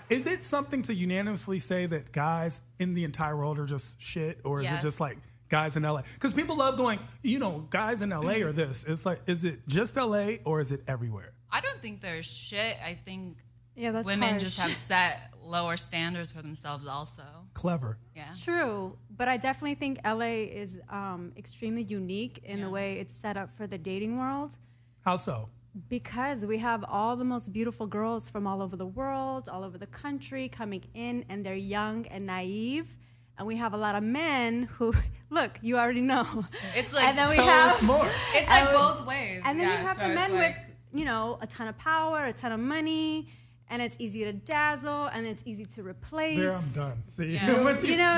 Is it something to unanimously say that guys in the entire world are just shit, or is it just like guys in LA? Because people love going, guys in LA are this. It's like, is it just LA or is it everywhere? I don't think they're shit. I think that's women harsh. just have set lower standards for themselves also. Clever. Yeah. True, but I definitely think LA is extremely unique in the way it's set up for the dating world. How so? Because we have all the most beautiful girls from all over the world, all over the country coming in, and they're young and naive. And we have a lot of men who, look, you already know. It's like, and then tell us more. It's like both ways. And then you have the men with, a ton of power, a ton of money, and it's easy to dazzle, and it's easy to replace. There, I'm done. See, Yeah. You know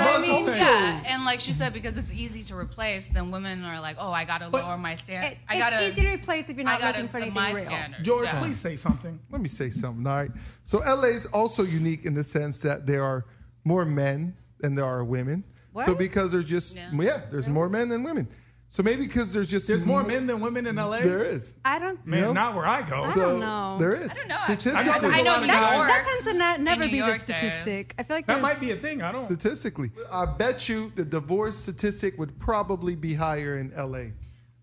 what I mean? Yeah, and like she said, because it's easy to replace, then women are like, oh, I gotta lower my standard. It's easy to replace if you're not looking for anything real. Standards. George, please say something. Let me say something, all right? So LA is also unique in the sense that there are more men than there are women. What? So because there's just, there's more men than women. So maybe because there's more men than women in LA? There is. I don't not where I go. I don't know. There is. I don't know. Statistically. I know New York. That tends to never In be New the York, statistic. I feel like that might be a thing. I don't. Statistically. I bet you the divorce statistic would probably be higher in LA.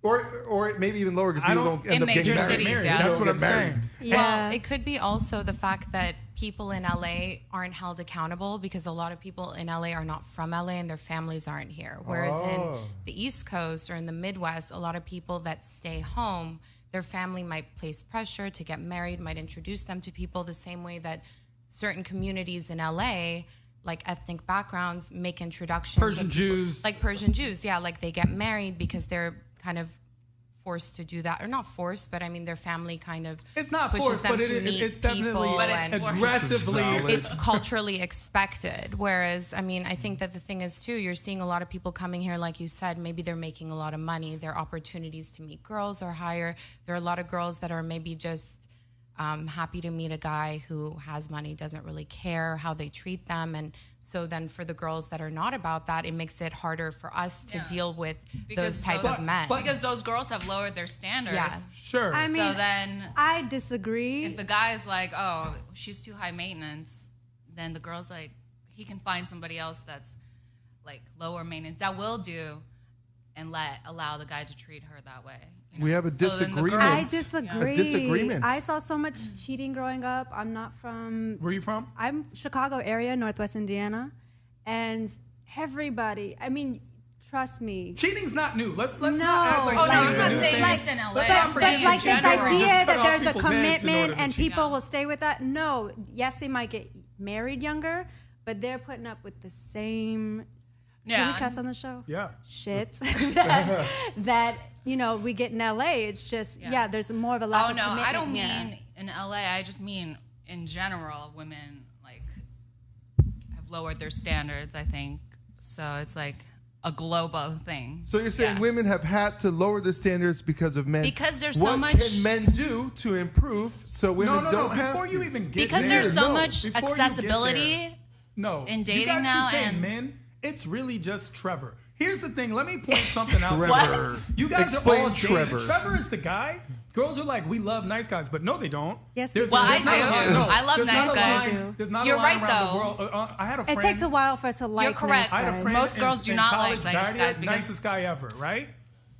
Or maybe even lower because people don't end up getting major married. cities, That's what I'm saying. Yeah. Well, it could be also the fact that people in LA aren't held accountable because a lot of people in LA are not from LA and their families aren't here. Whereas in the East Coast or in the Midwest, a lot of people that stay home, their family might place pressure to get married, might introduce them to people the same way that certain communities in LA, like ethnic backgrounds, make introductions. Persian Jews. Like Persian Jews, yeah. Like they get married because they're kind of forced to do that, or not forced, but I mean their family kind of it's not pushes forced, them but to meet it's definitely people aggressively. it's culturally expected. Whereas, I mean, I think that the thing is too, you're seeing a lot of people coming here, like you said, maybe they're making a lot of money. Their opportunities to meet girls are higher. There are a lot of girls that are maybe just happy to meet a guy who has money, doesn't really care how they treat them. And so then for the girls that are not about that, it makes it harder for us to deal with those type of men. Because those girls have lowered their standards. Yeah. Sure. I mean, so then I disagree. if the guy's like, oh, she's too high maintenance, then the girl's like, he can find somebody else that's like lower maintenance that will do and allow the guy to treat her that way. We have a disagreement. I disagree. A disagreement. I saw so much cheating growing up. I'm not from... Where are you from? I'm Chicago area, Northwest Indiana. And everybody, I mean, trust me. Cheating's not new. Let's No. not act like Oh, no, cheating I'm is not a new saying thing. just in LA. Let's not I'm forget saying in Like this general, we idea just cut that off there's a people's heads in order commitment to and cheat. people will stay with that. No. Yes, they might get married younger, but they're putting up with the same... Can we cuss on the show? Yeah. Shit. that, we get in LA. It's just, there's more of a lack of commitment. I don't here. mean in LA. I just mean in general, women like have lowered their standards, I think. So it's like a global thing. So you're saying women have had to lower their standards because of men? Because there's what so much... What can men do to improve so women don't have Before to? you even get Because there, there's so much before you get accessibility there, in dating you guys now keep saying and... men. It's really just Trevor. Here's the thing. Let me point something out. Trevor. What? You guys Explain are all dating. Trevor. Trevor is the guy. Girls are like, we love nice guys, but no, they don't. Yes, There's- Well, there's I not do. a line- no, I love there's nice not a guys. line- There's not You're a line right, around though. the world. I had a friend. It takes a while for us to like correct. I had a nice friend guys. Most girls do in not college, like nice Bardia, guys because- nicest guy ever, right?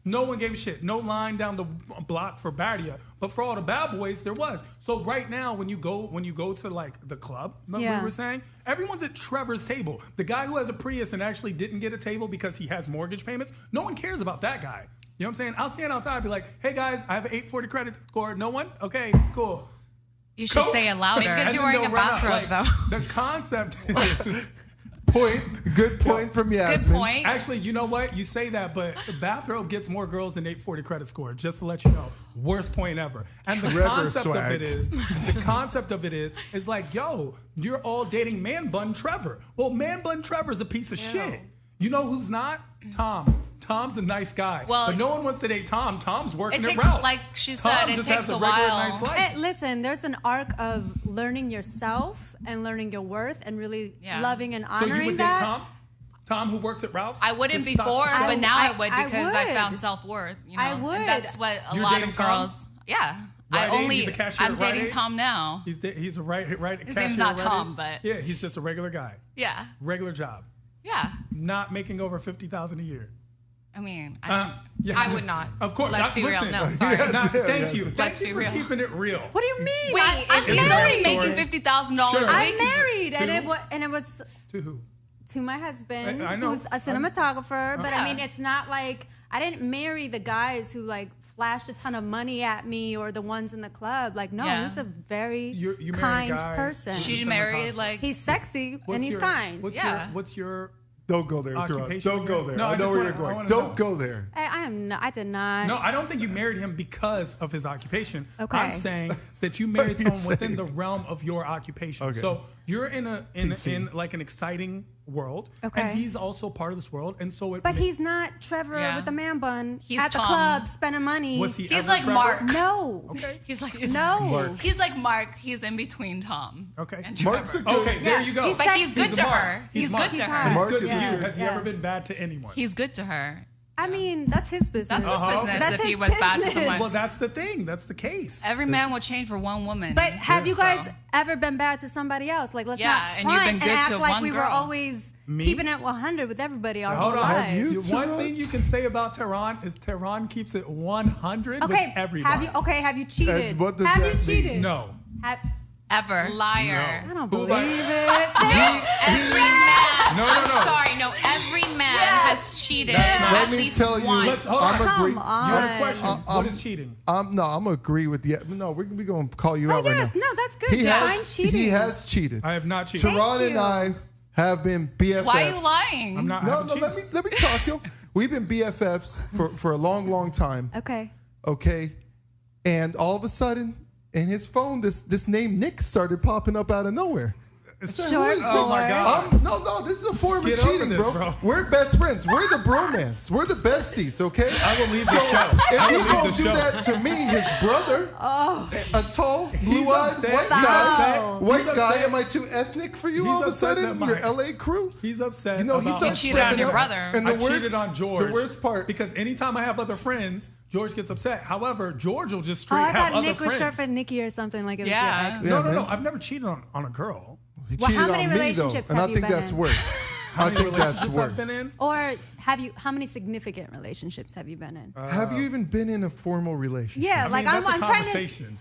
No one gave a shit. No line down the block for Bardia, but for all the bad boys, there was. So right now, when you go to like the club, like we were saying, everyone's at Trevor's table. The guy who has a Prius and actually didn't get a table because he has mortgage payments, no one cares about that guy. You know what I'm saying? I'll stand outside and be like, hey guys, I have an 840 credit score. No one? Okay, cool. You should Coke. say it louder. Because And you're then wearing they'll a run out. bathrobe, Like, though. The concept Good point from Yasmin. Good point. Actually, you know what? You say that, but the bathrobe gets more girls than 840 credit score. Just to let you know, worst point ever. And the Trevor concept swag. of it is like, yo, you're all dating Man Bun Trevor. Well, Man Bun Trevor's a piece of shit. You know who's not? Tom. Tom's a nice guy. Well, but no one wants to date Tom. Tom's working it at takes, Ralph's. like she Tom said, it just takes has a regular while. nice life. Hey, listen, there's an arc of learning yourself and learning your worth and really loving and So honoring you would that. date Tom? Tom who works at Ralph's? I wouldn't Just stop before, shit. but now I would I because I would. found self-worth. You know? I would. And that's what a You're lot dating of Tom? girls... Yeah. He's a cashier I'm at Rite dating Aid. Tom now. He's a right His cashier name's not at Rite Tom, Aid. but Yeah, he's just a regular guy. yeah, Regular job. yeah. Not making over $50,000 a year. I mean, Yeah. I would not. Of course. Let's be real. Listen. No, sorry. Thank you. Let's Thank you be for real. keeping it real. What do you mean? Wait, I'm It's a he's great only story. making $50,000 Sure. a I'm week. married, and Who? it was To who? to my husband, I know. who's a cinematographer. But Yeah. I mean, it's not like I didn't marry the guys who like flashed a ton of money at me or the ones in the club. Like, no, Yeah. he's a very You married a kind guy- person. She's Cinematographer. married, like, He's sexy What's and he's your- kind. What's your Don't go there, Teron. occupation Don't go again? there. No, I I know just where wanna- you're I going. wanna Don't know. go there. I did not. No, I don't think you married him because of his occupation. Okay. I'm saying that you married someone saying? within the realm of your occupation. Okay. So you're in PC. like an exciting world, Okay. and he's also part of this world, and so it. But he's not Trevor Yeah. with the man bun He's at the Tom. club spending money. was he he's ever like Trevor? Mark. No. Okay. He's like No. Mark. He's like Mark. He's in between Tom. Okay. And Mark's a Trevor. good. Okay, there Yeah, you go. he's But he's sexy. good to a Mark. her. He's Mark. good to He's her. hot. But Mark he's good is to you. good. Has he Yeah. ever been bad to anyone? He's good to her. I mean, that's his business. That's his business That's if he his was bad to business. someone. Well, that's the thing. That's the case. Every man will change for one woman. But have you guys So- ever been bad to somebody else? Like, let's Yeah, not and front you've been and good act to like one we were girl. always Me? keeping it 100 with everybody our Hold whole on. lives. you- The one Teron? thing you can say about Tehran is Tehran keeps it 100 with Okay, everybody. have you cheated? And what does have that you mean? cheated? No. Have, Ever. Liar. I don't Who believe about- it. Every man. No, no, I'm no. sorry. No, every man has cheated That's not- at Let me least tell you, once. Let's- hold I'm on. agree. Come on. You have a question. I'm- What is cheating? I'm gonna agree with you. No, we're gonna call you Oh, out right yes. now. No, that's good. He Define has. cheating. He has cheated. I have not cheated. Tehran and you. I have been BFFs. Why are you lying? I'm not. I No, haven't no. cheated. Let me talk, yo. We've been BFFs for a long time. Okay. Okay, and all of a sudden, in his phone, this name Nick started popping up out of nowhere. It's- Short Who is- Oh my for- God. No, this is a form Get of over cheating, this, bro. bro. We're best friends. We're the bromance. We're the besties, okay? I will leave the show. If I you will leave gonna the do show. that to me, his brother, a tall, blue-eyed, upset. white He's guy, upset. white He's guy, upset. am I too ethnic for you He's all of a upset sudden? that Your my- LA crew? He's upset. You know, he's about upset. cheated on your up. brother. And I the worst, cheated on George. The worst part, because anytime I have other friends, George gets upset. However, George will just Oh, straight I have thought other Nick was short friends. for Nikki or something like it was Yeah. your ex. Yeah, No, no, man. no. I've never cheated on a girl. he Well, cheated how many on me though, relationships and I have you think been that's in? worse. How I many think that's relationships worse. I've been in? Or how many significant relationships have you been in? Have you even been in a formal relationship? Yeah, I mean, like that's I'm a trying to. conversation.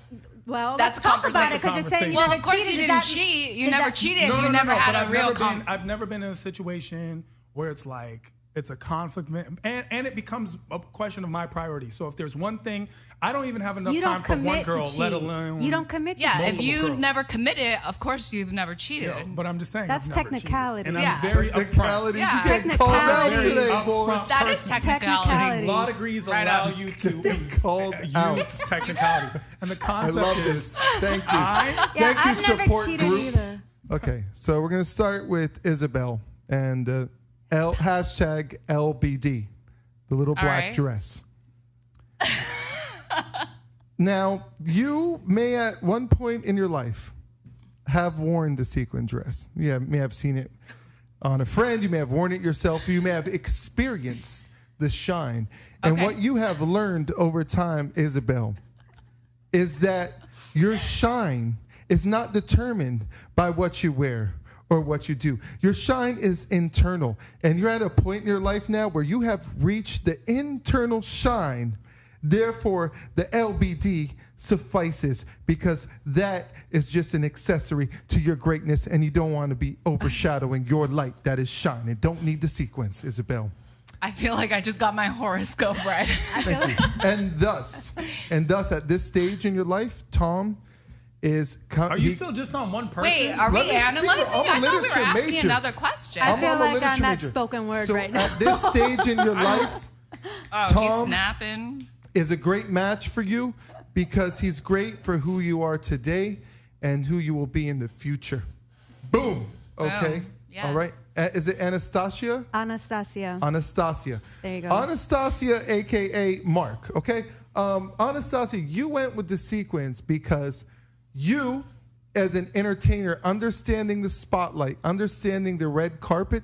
Well, That's let's a talk about conversation. it because you're saying you Well, never of course cheated. you Is didn't that- cheat. You is never that- cheated. No, you no, never no, had but a real I've never been in a situation where it's like it's a conflict, and it becomes a question of my priority. So if there's one thing, I don't even have enough You time don't for one commit girl, to let cheat. alone You don't commit to Yeah, cheat. if multiple you girls. never committed, of course you've never cheated. Yeah, but I'm just saying That's I've never cheated. technicality. and Yeah. I'm very Technicalities, upfront. Yeah. you get called out Technicalities. today, Very boy. upfront That is person. technicality. Technicality. Law degrees Right allow up. you to Called use out. technicalities, and the I concept love is this. Thank you. I Yeah, Thank you, I've never support cheated group. either. Okay, so we're gonna start with Isabel and hashtag LBD, the little black right. dress. Now, you may at one point in your life have worn the sequin dress. You may have seen it on a friend. You may have worn it yourself. You may have experienced the shine. And Okay. what you have learned over time, Isabel, is that your shine is not determined by what you wear or what you do. Your shine is internal. And you're at a point in your life now where you have reached the internal shine. Therefore, the LBD suffices because that is just an accessory to your greatness, and you don't want to be overshadowing your light that is shining. Don't need the sequence, Isabel. I feel like I just got my horoscope right. And thus, at this stage in your life, Tom is... Are you still just on one person? Wait, are Let we me speak. analyzing? I'm a I thought we were literature asking major. another question. I feel I'm a like I'm literature not major. spoken word So right now. at this stage in your life, Oh, Tom- he's snapping. is a great match for you because he's great for who you are today and who you will be in the future. Boom. Okay. Yeah. All right. Is it Anastasia? Anastasia. Anastasia. There you go. Anastasia, aka Mark. Okay. Anastasia, you went with the sequence because you, as an entertainer, understanding the spotlight, understanding the red carpet,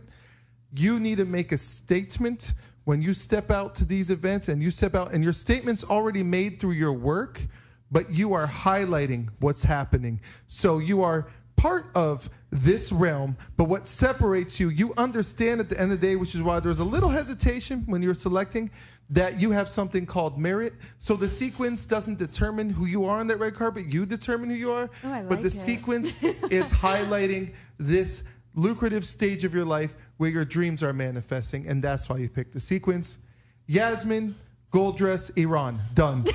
you need to make a statement when you step out to these events and you step out and your statement's already made through your work, but you are highlighting what's happening. So you are part of this realm, but what separates you, you understand at the end of the day, which is why there's a little hesitation when you're selecting, that you have something called merit. So the sequence doesn't determine who you are on that red carpet. You determine who you are. Oh, I like but the it. sequence is highlighting this lucrative stage of your life where your dreams are manifesting, and that's why you picked the sequence. Yasmin, gold dress, Iran. Done.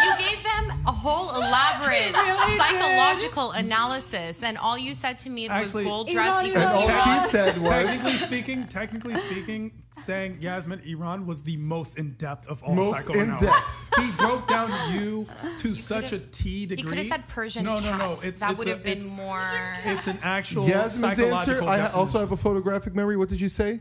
You gave them a whole elaborate psychological analysis, and all you said to me Actually, was gold Iran, dress Iran, And all equals Iran. she said was Technically speaking, saying Yasmin Iran was the most in depth of all Most psychoanalysis. in-depth. He broke down you to such a T degree. You could have said Persian No. cat. That would have been more. It's an actual Yasmin's answer. psychological I definition. also have a photographic memory. What did you say?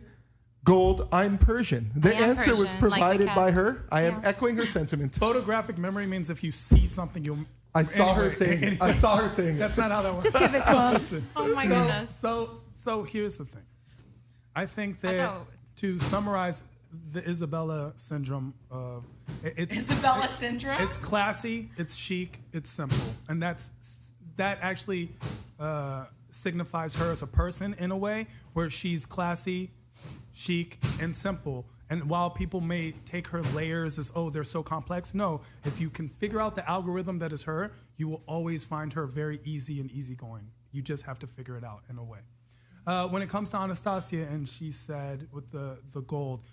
Gold, I'm Persian. The I am answer was Persian, like the provided by cat. her. I am echoing her sentiment. Photographic memory means if you see something, you'll. I saw her saying it. I saw her saying it. That's not how that works. Just give it to him. Listen. Oh my goodness. So here's the thing. I think I that know. to summarize the Isabella syndrome of it's Isabella syndrome? It's classy, it's chic, it's simple, and that actually signifies her as a person in a way where she's classy, chic, and simple. And while people may take her layers as, oh, they're so complex, no. If you can figure out the algorithm that is her, you will always find her very easy and easygoing. You just have to figure it out in a way. When it comes to Anastasia, and she said with the gold,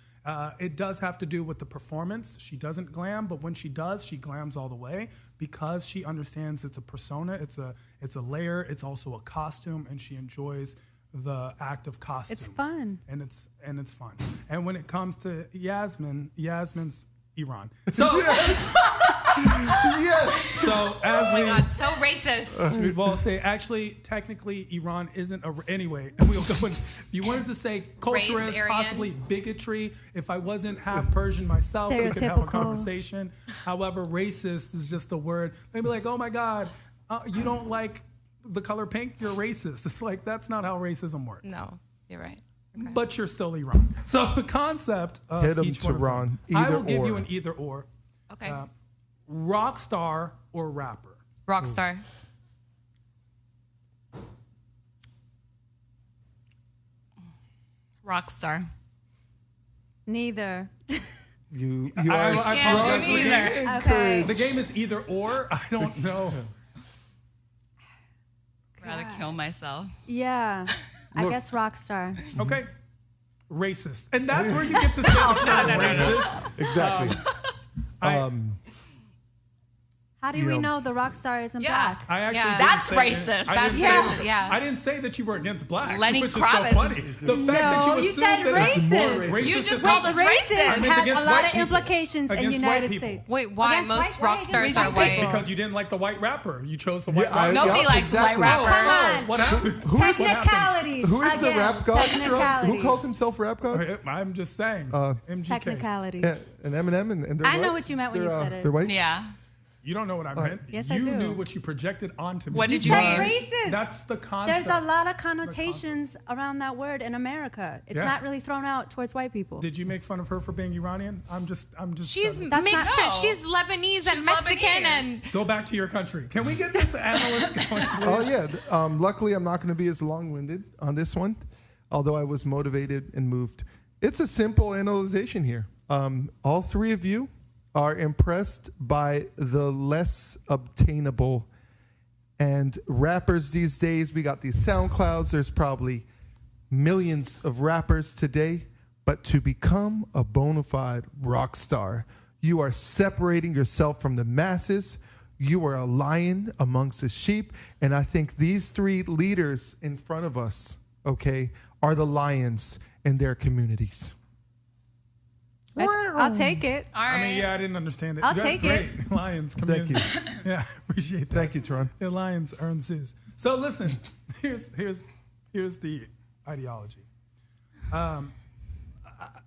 it does have to do with the performance. She doesn't glam, but when she does, she glams all the way because she understands it's a persona, it's a layer, it's also a costume, and she enjoys the act of costume. It's fun. And it's fun. And when it comes to Yasmin's Iran. So Yes. so as Oh my we God, so racist. we've all said, actually, technically, Iran isn't anyway. And we'll go. You wanted to say culture Race, is Aryan. possibly bigotry. If I wasn't half Persian myself, we could have a Stereotypical. conversation. However, racist is just a word. They'd be like, "Oh my God, you don't like the color pink? You're racist." It's like that's not how racism works. No, you're right. Okay. But you're still Iran. So the concept of Hit 'em, each one of Tehran. them, I Either will give you or. an either or. Okay. Rock star or rapper. Rockstar. Rockstar. Neither. You I- are I- strongly neither. encouraged. Okay. The game is either or. I don't know. Rather kill myself. Yeah. I guess rock star. Okay. Racist. And that's where you get to say the term racist. Exactly. I- How do You we know. know the rock star isn't Yeah. black? I actually Yeah. didn't That's say- racist. I That's didn't say racist, that- yeah. I didn't say that you were against blacks, Lenny which Kravitz is so funny. is- The fact that No, you you assume said that it's more racist. racist. You is just fine. called us Racist racist. I meant has against a lot white of people. implications in Against United white people. States. Wait, why? Against Most white- rock why stars against are white white. people? Because you didn't like the white rapper. You chose the white Yeah, rapper. Nobody likes exactly. white rapper. Come on. What happened? Who is the- Technicalities. Who is the Again, rap god? Who Technicalities. calls himself rap god? I'm just saying. MGK. Technicalities. Yeah, and Eminem and they're I know what? what you meant when you They're, said it. They're white? Yeah. You don't know what I meant. Yes, I you do. knew what you projected onto me. What did You you said mean? racist. That's the concept. There's a lot of connotations around that word in America. It's Yeah. not really thrown out towards white people. Did you make fun of her for being Iranian? I'm just. She's That's mixed. not- She's Lebanese and She's Mexican Lebanese. and Go back to your country. Can we get this analyst going? Oh Please? yeah. Luckily, I'm not going to be as long-winded on this one, although I was motivated and moved. It's a simple analyzation here. All three of you are impressed by the less obtainable. And rappers these days, we got these SoundClouds. There's probably millions of rappers today. But to become a bona fide rock star, you are separating yourself from the masses. You are a lion amongst the sheep. And I think these three leaders in front of us, okay, are the lions in their communities. I'll take it. All right. I mean, yeah, I didn't understand it. I'll That's take great. it. Lions Thank community. you. Yeah, I appreciate that. Thank you, Teron. The lions earn zoos. So listen, here's the ideology.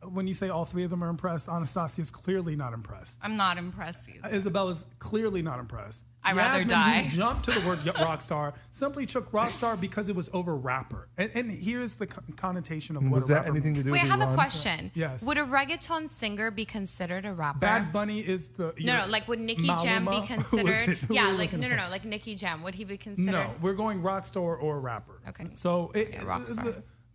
when you say all three of them are impressed, Anastasia's clearly not impressed. I'm not impressed either. Isabella's clearly not impressed. I'd rather Yasmin, die. You jumped to the word rock star, simply took rock star because it was over rapper. And here's the connotation of what Was a that rapper anything means. to do Wait, I with have a Iran? question. Yes. Would a reggaeton singer be considered a rapper? Bad Bunny is the... No, like would Nicky Jam be Maluma? Who was considered? it? Who Yeah, were we like looking no, for? like Nicky Jam. Would he be considered? No, we're going rock star or rapper. Okay. So rock star.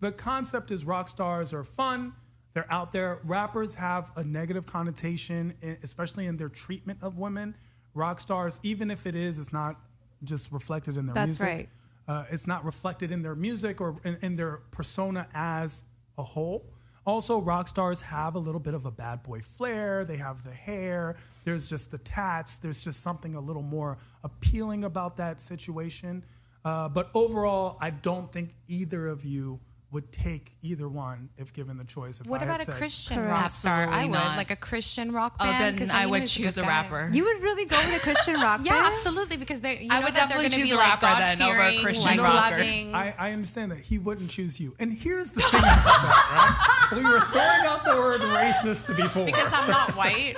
The concept is rock stars are fun. They're out there. Rappers have a negative connotation, especially in their treatment of women. Rock stars, even if it is, it's not just reflected in their That's music. right. It's not reflected in their music or in their persona as a whole. Also, rock stars have a little bit of a bad boy flair. They have the hair. There's just the tats. There's just something a little more appealing about that situation. But overall, I don't think either of you would take either one if given the choice. If What I had about a said, Christian Correct. rock star? I Absolutely would, not. like a Christian rock Oh, band. then 'cause I you would know he's choose good a guy. rapper. You would really go with a Christian rock Yeah, band? absolutely, because they. You I know would that they're definitely gonna choose be a like rapper then over a God-fearing, Christian like rocker. loving. I understand that he wouldn't choose you. And here's the thing about that, right? We were throwing out the word racist before. Because I'm not white,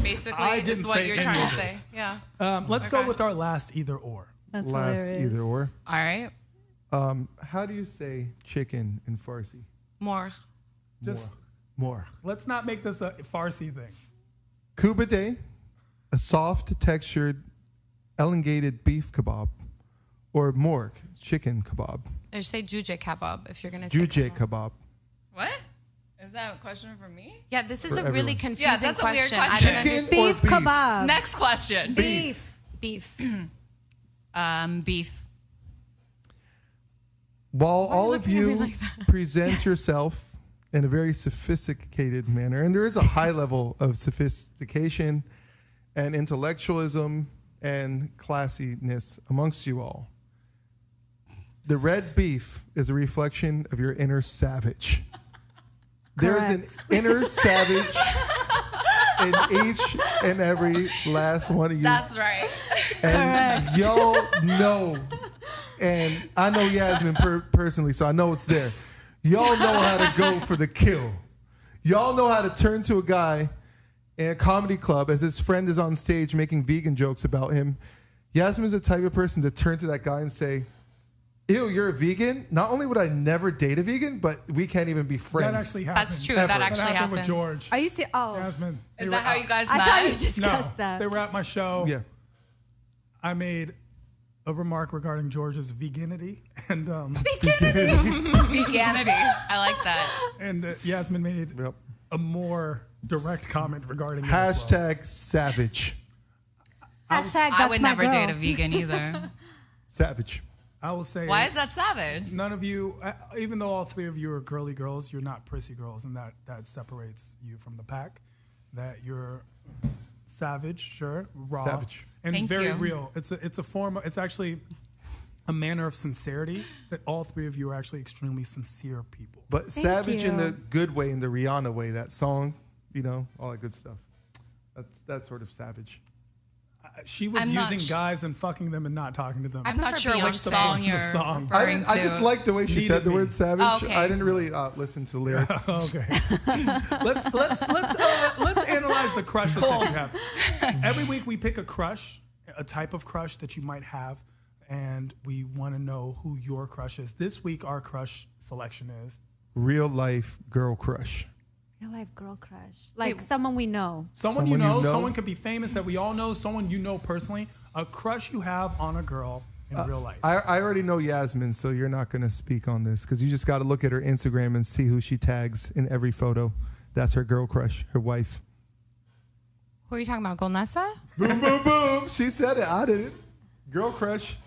basically, I is didn't what say you're any trying of to this. say. Yeah. Let's go Okay. with our last either or. That's Last hilarious. either or. All right. How do you say chicken in Farsi? More. Just More. let's not make this a Farsi thing. Kubade, a soft textured, elongated beef kebab, or morg, chicken kebab. Or say juje kebab if you're gonna say Juje kebab. kebab. What? Is that a question for me? Yeah, this is For a really everyone. confusing Yeah, that's a weird question. I question. don't Chicken understand. or Beef beef? kebab. Next question. Beef. Beef. Beef. While Why are you all of looking at me you like that? present yourself in a very sophisticated manner, and there is a high level of sophistication and intellectualism and classiness amongst you all, the red beef is a reflection of your inner savage. There's an Correct. inner savage in each and every last one of you. That's right. And y'all know, and I know Yasmin personally, so I know it's there. Y'all know how to go for the kill. Y'all know how to turn to a guy in a comedy club as his friend is on stage making vegan jokes about him. Yasmin's the type of person to turn to that guy and say, ew, you're a vegan? Not only would I never date a vegan, but we can't even be friends. That actually happened. That's true. Ever. That That actually happened with happened. George. Are you serious? Oh, Yasmin. They Is were that how out. you guys I met? thought you discussed No, that. they were at my show. Yeah. I made a remark regarding George's veganity, and Veganity. I like that. and Yasmin made Yep. a more direct comment regarding it as well. Hashtag savage. Hashtag that's I would my never girl. date a vegan either. Savage. I will say, Why is that savage? none of you, even though all three of you are girly girls, you're not prissy girls, and that separates you from the pack. That you're savage, sure, raw, Savage. and Thank very you. real. It's a form. It's actually a manner of sincerity. That all three of you are actually extremely sincere people. But Thank savage in you. the good way, in the Rihanna way, that song, you know, all that good stuff. That's sort of savage. She was I'm not using sh- guys and fucking them and not talking to them. I'm not prefer sure which Beyonce. song The you're song. referring to. I just like the way she Needed said the me. word savage. Oh, okay. I didn't really listen to the lyrics. Okay. let's analyze the crushes that you have. Every week we pick a crush, a type of crush that you might have, and we want to know who your crush is. This week our crush selection is Real life girl crush. Real life girl crush. Like someone we know. someone you Someone you know, know? someone could be famous that we all know, someone you know personally, a crush you have on a girl in real life. I already know Yasmin, so you're not going to speak on this because you just got to look at her Instagram and see who she tags in every photo. That's her girl crush, her wife. Who are you talking about? Golnessa? Boom, boom, boom. She said it. I didn't. Girl crush.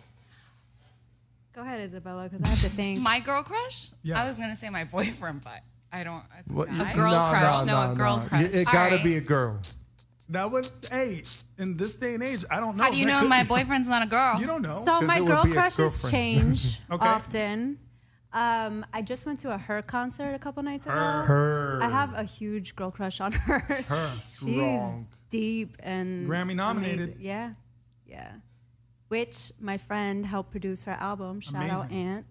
Go ahead, Isabella, because I have to think. My girl crush? Yes. I was gonna say my boyfriend, but I don't. It's What- a guy. girl crush. No, a girl crush. It All got to right. be a girl. That would, hey, in this day and age, I don't know. How do you That know could- my boyfriend's not a girl? You don't know. So 'Cause my it would girl be a crushes girlfriend. change Okay. often. I just went to a Her concert a couple nights ago. Her. I have a huge girl crush on her. Her. She's Strong. deep and Grammy nominated. amazing. Yeah. Which my friend helped produce her album. Shout out Amazing.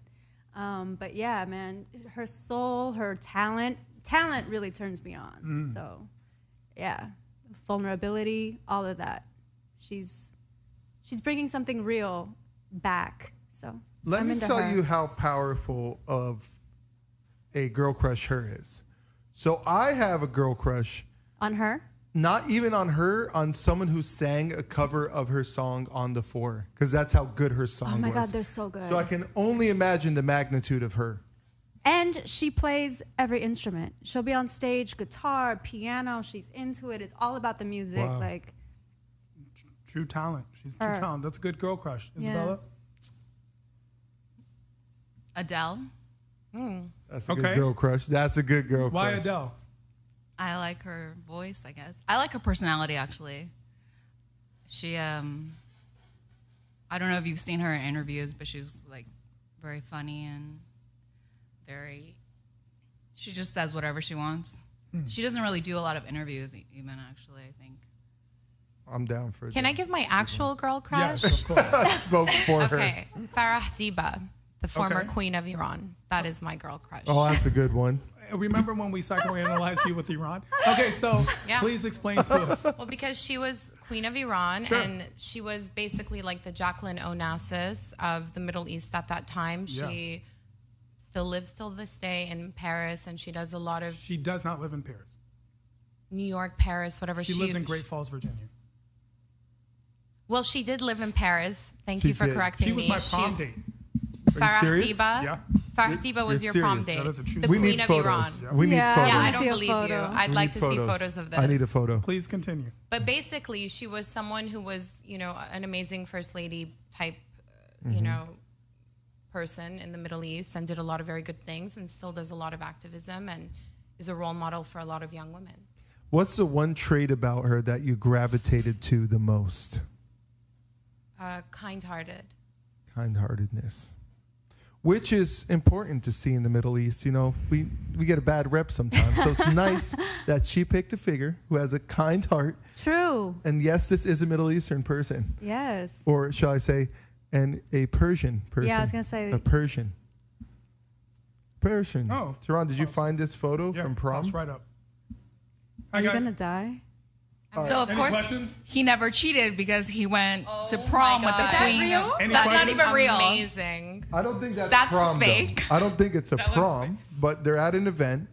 Aunt. But yeah, man, her soul, her talent, talent really turns me on. So, yeah, vulnerability, all of that. She's bringing something real back. So Let I'm me into tell her. you how powerful of a girl crush her is. So I have a girl crush, On her? not even on her, on someone who sang a cover of her song on the Four, because that's how good her song was. Oh my God, they're so good. So I can only imagine the magnitude of her. And she plays every instrument. She'll be on stage, guitar, piano. She's into it. It's all about the music. Wow. Like, True talent. She's true Her. talent. That's a good girl crush. Yeah. Isabella? Adele. That's a Okay. good girl crush. That's a good girl Why crush. Adele? I like her voice, I guess. I like her personality, actually. She, I don't know if you've seen her in interviews, but she's like very funny and she just says whatever she wants. She doesn't really do a lot of interviews, even, actually, I think. I'm down for it. Can I give my actual girl crush? Yes, of course. I spoke for her. Okay, Farah Diba, the former Okay. queen of Iran. That is my girl crush. Oh, that's a good one. Remember when we psychoanalyzed you with Iran? Okay, so Yeah. please explain to us. Well, because she was queen of Iran, Sure. and she was basically like the Jacqueline Onassis of the Middle East at that time. Yeah. She still lives till this day in Paris, and she does a lot of She does not live in Paris. New York, Paris, whatever. She lives in Great Falls, Virginia. Well, she did live in Paris. Thank She you for did. correcting She me. was my prom date. Farah serious? Diba. Yeah. Farah Diba was You're your prom serious. date. That is a true the story. We queen need of photos. Iran. We need Yeah. photos. Yeah, I wanna don't see a believe you. photo. I'd We like need to see photos of this. I need a photo. Please continue. But basically, she was someone who was, you know, an amazing first lady type, Mm-hmm. you know, person in the Middle East, and did a lot of very good things, and still does a lot of activism, and is a role model for a lot of young women. What's the one trait about her that you gravitated to the most? Kind-hearted. Kind-heartedness, which is important to see in the Middle East. You know, we get a bad rep sometimes. So it's nice that she picked a figure who has a kind heart. true. And yes, this is a Middle Eastern person. Yes. Or shall I say, a Persian person. Yeah, I was gonna say- a Persian. Oh. Tehran, did you find this photo Yeah, from prom? pops right up. Hi, Are you guys. gonna die? So, of Any course, questions? he never cheated because he went to Oh prom my with the God. Is that queen. real? Any That's not questions? even real. Amazing. I don't think that's That's prom. though. fake. I don't think it's a That looks prom, but they're at an event,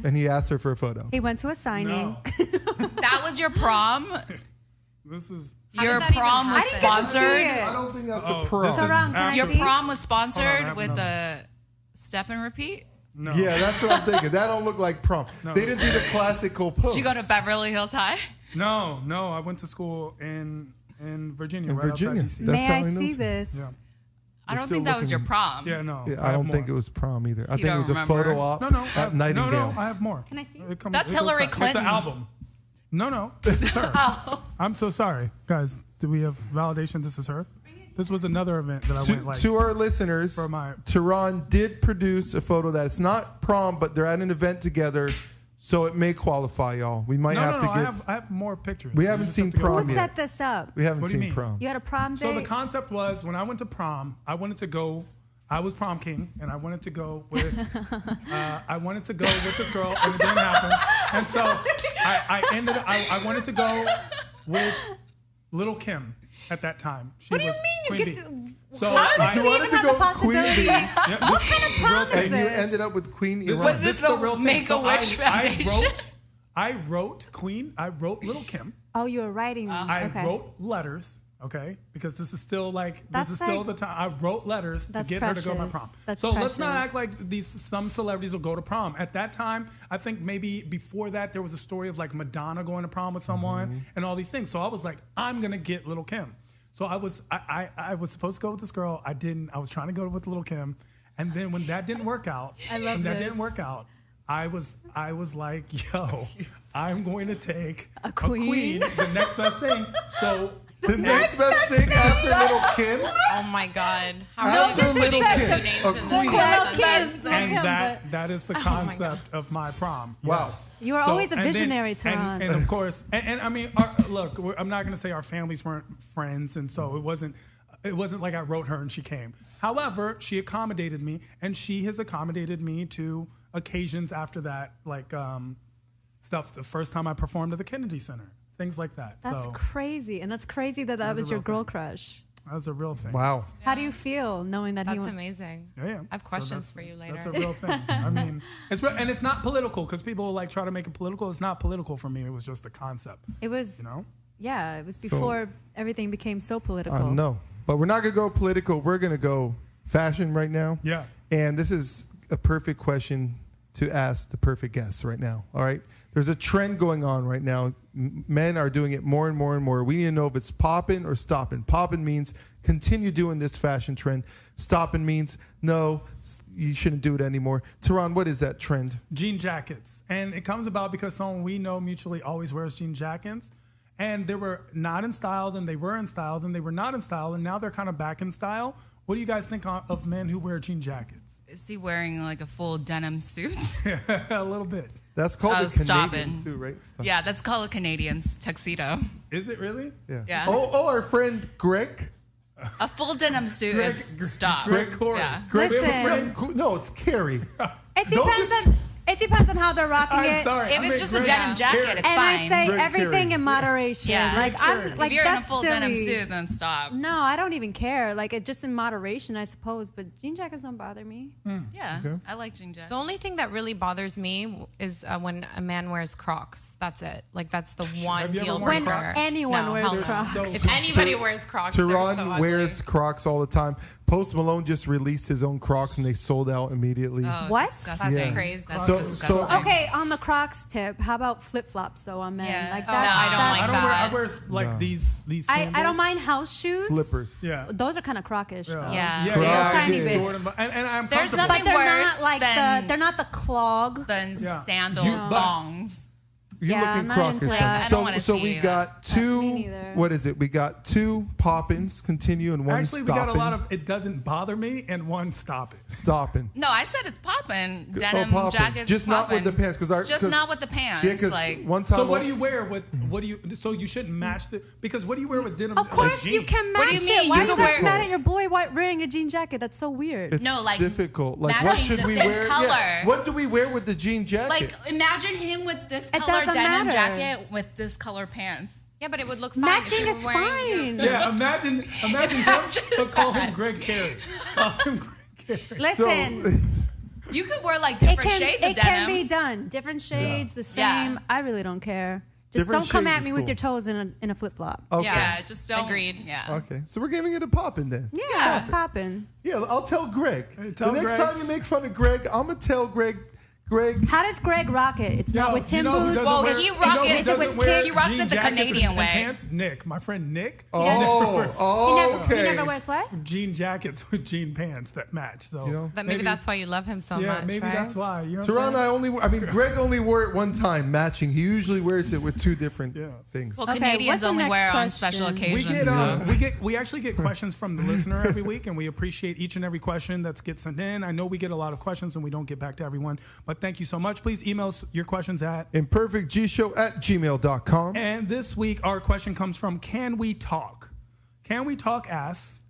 and he asked her for a photo. He went to a signing. No. That was your prom? This is. How Your does that even prom was happen? I didn't get to see sponsored? it. I don't think that's Oh, a prom. this is Tehran, can I after- Your see? prom was Hold on, I sponsored have with another. the step and repeat? No. Yeah, that's what I'm thinking. That don't look like prom. No. They didn't do the classical pose. Did you go to Beverly Hills High? No. I went to school in Virginia, In right Virginia. outside DC. That's May how I he knows see me. this? Yeah. I don't still think that was your looking- prom. Yeah, no. Yeah, I don't think it was prom either. I think it don't was a remember? photo op No, at Nightingale. No, I have more. Can I see? It comes- That's it goes Hillary back. Clinton. It's an album. No, this is her. Oh. I'm so sorry, guys. Do we have validation? This is her. This was another event that I went like. To our listeners, For my- Tehran did produce a photo that's not prom, but they're at an event together, so it may qualify, y'all. We might have to give. I have more pictures. We You haven't just seen have to go prom Who through yet. it. set this up? We haven't What do you seen mean? prom. You had a prom date? So the concept was when I went to prom, I wanted to go. I was prom king, and I wanted to go with. I wanted to go with this girl, and it didn't happen. And so I wanted to go with Little Kim at that time. She What do you was mean you Queen get Bee. to- So How does You he wanted even to have go the possibility? Yeah, What kind of prom is And you this? ended up with Queen This, Iran. Was this this is the a real thing. Make-A-Wish So Foundation? I wrote Queen. I wrote Little Kim. Oh, you were writing. I okay. wrote letters. Okay, because this is still That's this is still like- the time. I wrote letters to That's get her to go to my precious. prom. That's so let's not precious. act like some celebrities will go to prom. At that time, I think maybe before that there was a story of like Madonna going to prom with someone and all these things. So I was like, I'm gonna get Little Kim. So I was supposed to go with this girl. I didn't. I was trying to go with Little Kim, and then when that didn't work out, I love when that this. didn't work out, I was like, yo, I'm going to take A queen. the next best thing. So the next best thing after Little Kim. Oh my God. How After are you Little putting Kim, two names a in this queen. sentence? Kids, and Kim, that is the my concept of my prom. Wow. Yes. You are always a and then- visionary, Tehran. And of course, and I mean, look, I'm not going to say our families weren't friends, and so it wasn't. It wasn't like I wrote her and she came. However, she accommodated me, and she has accommodated me to occasions after that, like stuff. The first time I performed at the Kennedy Center, things like that. That's so crazy, and that's crazy that was your girl crush. that was a real thing. Wow. How do you feel knowing that he That's went? amazing. Yeah. I have questions for you later. That's a real thing. I mean, it's real, and it's not political because people like try to make it political. It's not political for me. It was just a concept. It was, You know. yeah, it was before everything became so political. No, but we're not going to go political. We're going to go fashion right now. Yeah. And this is a perfect question to ask the perfect guest right now. All right. There's a trend going on right now. Men are doing it more and more and more. We need to know if it's popping or stopping. Popping means continue doing this fashion trend. Stopping means no, you shouldn't do it anymore. Tehran, what is that trend? Jean jackets, and it comes about because someone we know mutually always wears jean jackets. And they were not in style, then they were in style, then they were not in style, and now they're kind of back in style. What do you guys think of men who wear jean jackets? Is he wearing like a full denim suit? A little bit. That's called a Canadian stopping. too, right? Stop. Yeah, that's called a Canadian's tuxedo. Is it really? Yeah. Yeah. Oh, our friend Greg. A full denim suit is stop. Greg Corey. Yeah. Greg, we have a Listen. friend- no, it's Carrie. It Don't depends just- on. It depends on how they're rocking I'm it. sorry. If I it's mean, just a Greg- denim jacket, it's And fine. I say Greg everything Carey. in moderation. Yeah. Like Greg I'm Carey. like if you're in a that's full silly. denim suit, then stop. No, I don't even care. Like it just in moderation, I suppose. But jean jackets don't bother me. Yeah, Okay. I like jean jackets. The only thing that really bothers me is when a man wears Crocs. That's it. Like that's the one Have you ever deal worn breaker. Crocs? Anyone No, wears hell no. Crocs. So- If anybody wears Crocs, they're so Tehran ugly. wears Crocs all the time. Post Malone just released his own Crocs and they sold out immediately. Oh, What? disgusting. That's Yeah. crazy. That's So- disgusting. Okay, on the Crocs tip, how about flip flops though on men? Yeah. Like Oh, that's, no, I don't that's- like I don't wear. I that. wear like No. these sandals. I don't mind house shoes. Slippers. Yeah. Those are kind of crockish though. Yeah. Yeah. They're yeah. tiny Yeah. bit. Jordan, and I'm There's comfortable. nothing But they're worse not like than- they're not the clog. Than Yeah. sandals, You- thongs. You're Yeah, looking I'm not into Crocs. that. I don't wanna So see we that. got two. Me neither. What is it? We got two pop-ins, continue, and one Actually, stopping. we got a lot of it doesn't bother me and one stop it. stopping. No, I said it's popping. Denim popping. jackets. Just not with poppin'. the pants, because Just not with the pants. Yeah, because like, one time. So what do you wear with what do you? So you shouldn't match the because what do you wear with denim? Of course like you jeans? can match What do you mean? it. Why You are you can guys wear- mad at your boy wearing a jean jacket? That's so weird. It's No, like, difficult. Like what matching should the we same wear? color. Yeah. What do we wear with the jean jacket? like imagine him with this It color doesn't denim matter. jacket with this color pants. Yeah, but it would look fine. Matching if you is were wearing fine. Yeah, imagine him, but call him Greg Carey. Call him Greg Carey. Listen, You could wear like it different can shades of it denim. can be done. Different shades, the Yeah. same. I really don't care. Just Different don't come shades at is me with cool. your toes in a flip flop. Okay. Yeah, just don't. Agreed. Yeah. Okay. So we're giving it a poppin' then. Yeah, popping. Yeah, I'll tell Greg. Hey, tell the next Greg. time you make fun of Greg, I'm gonna tell Greg. How does Greg rock it? It's not Yo, with Tim you know who boots. doesn't Well, wear- he you know rocks who it doesn't with wear kicks. He rocks jean it the jackets Canadian and way. Pants? Nick, my friend Nick. He never, okay. he never wears what? Jean jackets with jean pants that match. So You know? That maybe that's why you love him so yeah, much. maybe right? that's why. You know what I'm Tehran, saying? Greg only wore it one time, matching. He usually wears it with two different Yeah. things. Well, Okay, Canadians what's the only next wear on question? special We occasions. we actually get questions from the listener every week, and we appreciate each and every question that gets sent in. I know we get a lot of questions and we don't get back to everyone, but thank you so much. Please email us your questions at. Imperfectgshow@gmail.com. And this week our question comes from Can We Talk? Can We Talk asks,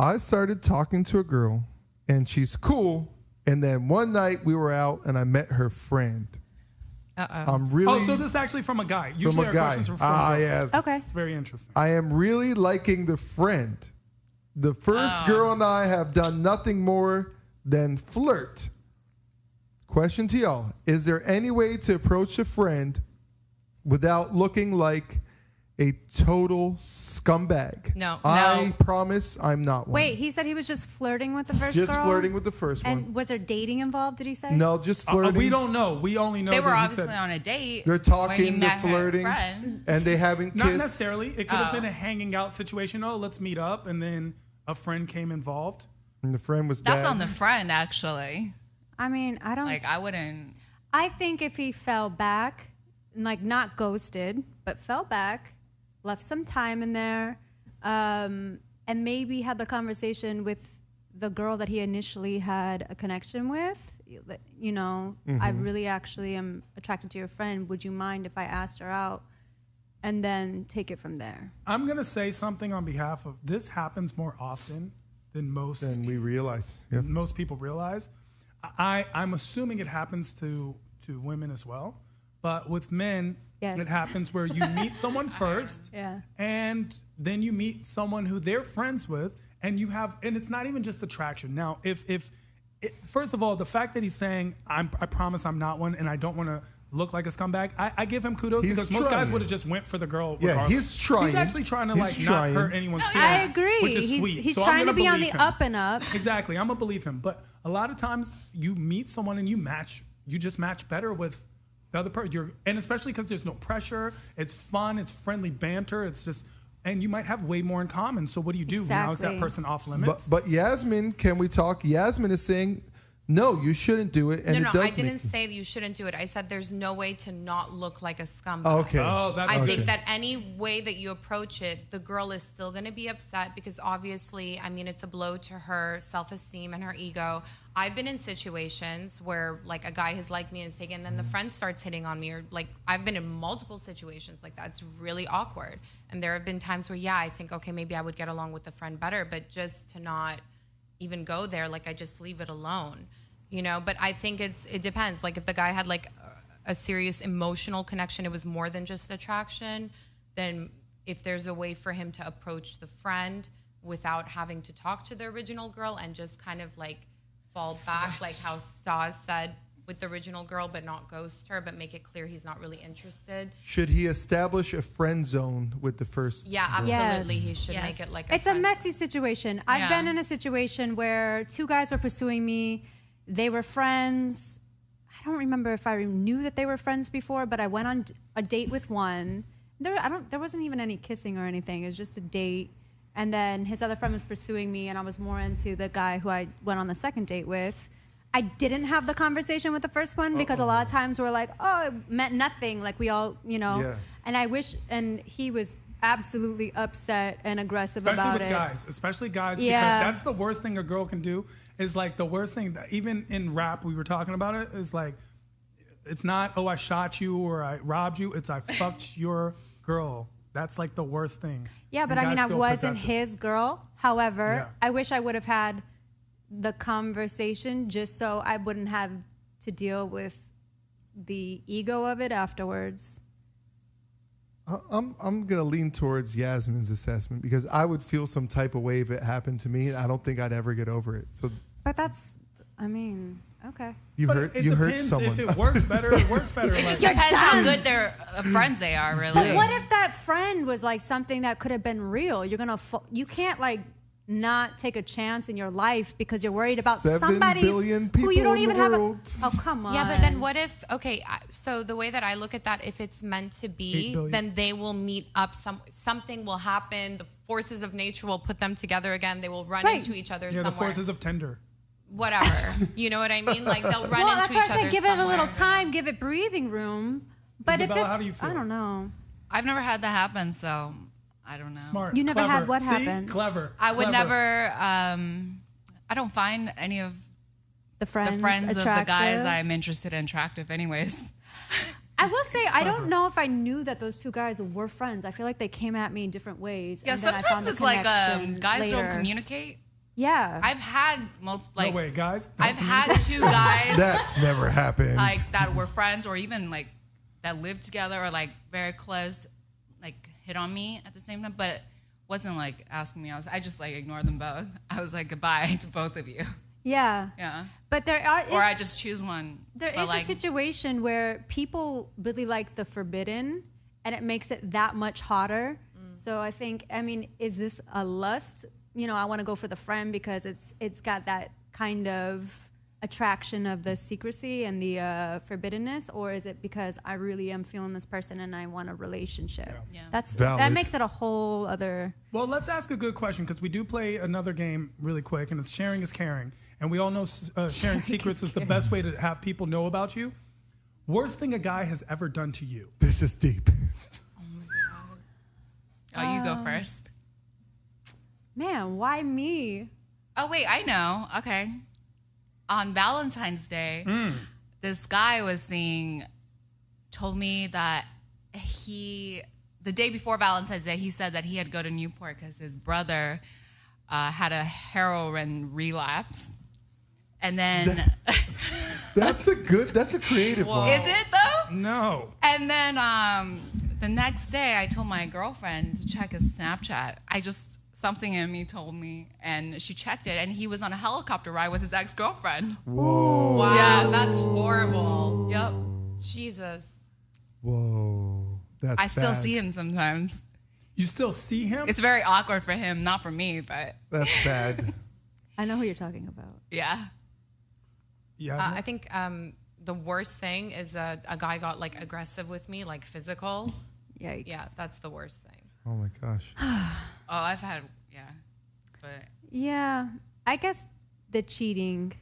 I started talking to a girl, and she's cool. And then one night we were out, and I met her friend. I'm really oh, so this is actually from a guy. from Usually a our guy. questions are from girls. Yeah. Okay. It's very interesting. I am really liking the friend. The first girl and I have done nothing more than flirt. Question to y'all. Is there any way to approach a friend without looking like a total scumbag? No. I promise I'm not one. Wait, he said he was just flirting with the first Just girl? flirting with the first And one. was there dating involved, did he say? No, just flirting. We don't know. We only know They were that he obviously said, on a date. They're where he talking, they're met her flirting, friend. and they haven't not kissed. necessarily. It could have Oh. been a hanging out situation. Oh, let's meet up, and then a friend came involved. And the friend was bad. That's on the friend, actually. I mean, I don't. Like, I wouldn't. I think if he fell back, like not ghosted, but fell back, left some time in there, and maybe had the conversation with the girl that he initially had a connection with. You know, I really actually am attracted to your friend. Would you mind if I asked her out? and then take it from there. I'm going to say something on behalf of this happens more often than we realize. Yeah. most people realize. I'm assuming it happens to women as well. But with men, Yes. it happens where you meet someone first, Yeah. and then you meet someone who they're friends with, and it's not even just attraction. Now, first of all, the fact that he's saying, I promise I'm not one, and I don't want to look like a scumbag, I give him kudos because most guys would have just went for the girl. Yeah, regardless. he's trying. He's actually trying to not hurt anyone's feelings. I agree. Which is sweet. He's So I'm trying to gonna be on the believe him. up and up. Exactly. I'm going to believe him. But a lot of times you meet someone and you just match better with the other person. And especially because there's no pressure. It's fun. It's friendly banter. It's just, and you might have way more in common. So what do you do? Now is that Exactly. person off limits? But Yasmin, can we talk? Yasmin is saying, no, you shouldn't do it. And No, it does I didn't say that you shouldn't do it. I said there's no way to not look like a scumbag. Okay. Oh, that's I good. think that any way that you approach it, the girl is still going to be upset because obviously, I mean, it's a blow to her self-esteem and her ego. I've been in situations where like a guy has liked me and taken, and then the friend starts hitting on me, or like I've been in multiple situations like that. It's really awkward. And there have been times where, yeah, I think, okay, maybe I would get along with the friend better, but just to not even go there, like I just leave it alone. You know, but I think it depends. Like if the guy had like a serious emotional connection, it was more than just attraction, then if there's a way for him to approach the friend without having to talk to the original girl and just kind of like fall back, like how Stas said with the original girl, but not ghost her, but make it clear he's not really interested. Should he establish a friend zone with the first? Yeah, girl? absolutely. Yes. He should Yes. make it like It's a friend messy situation. I've Yeah. been in a situation where two guys were pursuing me. They were friends. I don't remember if I knew that they were friends before, but I went on a date with one. There wasn't even any kissing or anything. It was just a date. And then his other friend was pursuing me, and I was more into the guy who I went on the second date with. I didn't have the conversation with the first one because a lot of times we're like, oh, it meant nothing. Like we all, Yeah. And I wish, and he was absolutely upset and aggressive Especially about with it. especially guys, Yeah. because that's the worst thing a girl can do. Is like the worst thing that even in rap we were talking about it is like, it's not, oh, I shot you or I robbed you. It's I fucked your girl. That's like the worst thing. Yeah, but And I mean, guys I feel wasn't possessive. his girl. However, Yeah. I wish I would have had the conversation just so I wouldn't have to deal with the ego of it afterwards. I'm gonna lean towards Yasmin's assessment because I would feel some type of way if it happened to me, and I don't think I'd ever get over it. So But that's, I mean, okay. you But hurt it hurt depends. someone. If it works better, it works better. It just Like, depends how good their friends they are, really. But what if that friend was like something that could have been real? You can't like not take a chance in your life because you're worried about 7 somebody billion who you people don't in even the have world. Oh, come on. Yeah, but then what if, okay, so the way that I look at that, if it's meant to 8 be, billion. then they will meet up, something will happen, the forces of nature will put them together again, they will run Right. into each other yeah, somewhere. the forces of tender. Whatever. You know what I mean? Like they'll run Well, into that's each why I other said give it a little somewhere. time, give it breathing room. But if Isabella, this, how do you feel? I don't know. I've never had that happen, so I don't know. Smart. You never clever. had what See? happen? Clever. I would clever. never. I don't find any of The friends, the friends of the attractive. guys I'm interested in attractive, anyways. I will say I don't know if I knew that those two guys were friends. I feel like they came at me in different ways. Yeah, and then I found sometimes the it's like connection guys don't later. communicate. Yeah. I've had like No way, guys. I've had two guys That's never happened. like that were friends or even like that lived together or like very close, like hit on me at the same time, but it wasn't like asking me. I just like ignored them both. I was like goodbye to both of you. yeah. Yeah. But there Or I just choose one. There But, is like, a situation where people really like the forbidden, and it makes it that much hotter. So I think, I mean, is this a lust? You know, I want to go for the friend because it's got that kind of attraction of the secrecy and the forbiddenness, or is it because I really am feeling this person and I want a relationship? Yeah. That Valid. makes it a whole other. Well, let's ask a good question because we do play another game really quick, and it's sharing is caring. And we all know sharing secrets is the best way to have people know about you. Worst thing a guy has ever done to you. This is deep. Oh, you go first. Man, why me? Oh wait, I know. Okay. On Valentine's Day, this guy was seeing told me that the day before Valentine's Day, he said that he had to go to Newport because his brother had a heroin relapse. And then... That's a creative one. Is it, though? No. And then the next day, I told my girlfriend to check his Snapchat. Something in me told me, and she checked it, and he was on a helicopter ride with his ex-girlfriend. Whoa. Wow, yeah, that's horrible. Yep. Jesus. Whoa. That's I still bad. see him sometimes. You still see him? It's very awkward for him, not for me, but That's bad. I know who you're talking about. yeah. Yeah. I think the worst thing is a guy got like aggressive with me, like physical. Yikes. Yeah, that's the worst thing. Oh my gosh. Oh, I've had, but Yeah, I guess the cheating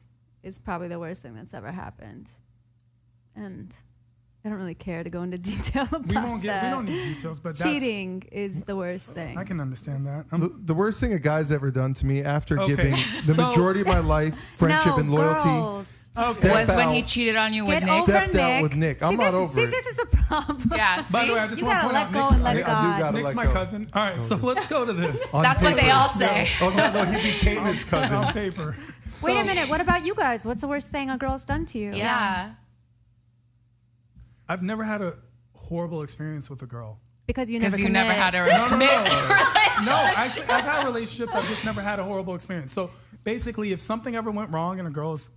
is probably the worst thing that's ever happened, and I don't really care to go into detail about we don't that. need details, but Cheating is the worst thing. I can understand that. The worst thing a guy's ever done to me after Okay. giving the So- majority of my life, friendship No, and loyalty, girls. step was when out. he cheated on you with Get Nick. over Stepped out Nick. with Nick. I'm See, not this, over see, it. this is a problem. Yeah, By the way, I see? just You want to gotta point let out go Nick's, and let I do God. gotta Nick's let my go. cousin. All right, so let's go to this. On That's what they paper. all say. Oh no, he became his cousin. On paper. Wait So, a minute. What about you guys? What's the worst thing a girl's done to you? Yeah. I've never had a horrible experience with a girl. Because you never Because you never commit. had a No, no, commitment. no. No, actually, I've had relationships. I've just never had a horrible experience. So basically, if something ever went wrong and a girl's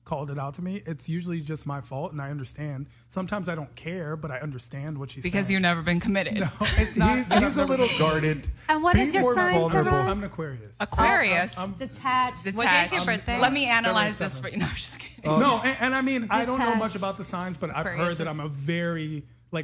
called it out to me, it's usually just my fault, and I understand. Sometimes I don't care, but I understand what she's Because saying. you've never been committed. No, it's not. He's a little guarded. And what Be is your more sign, vulnerable. Tyrone? I'm an Aquarius. Aquarius. I'm Detached. What day is your birthday? Let me analyze February this for you. No, I'm just kidding. no, and I mean, I don't know much Detached. about the signs, but I've Aquarius heard that is- I'm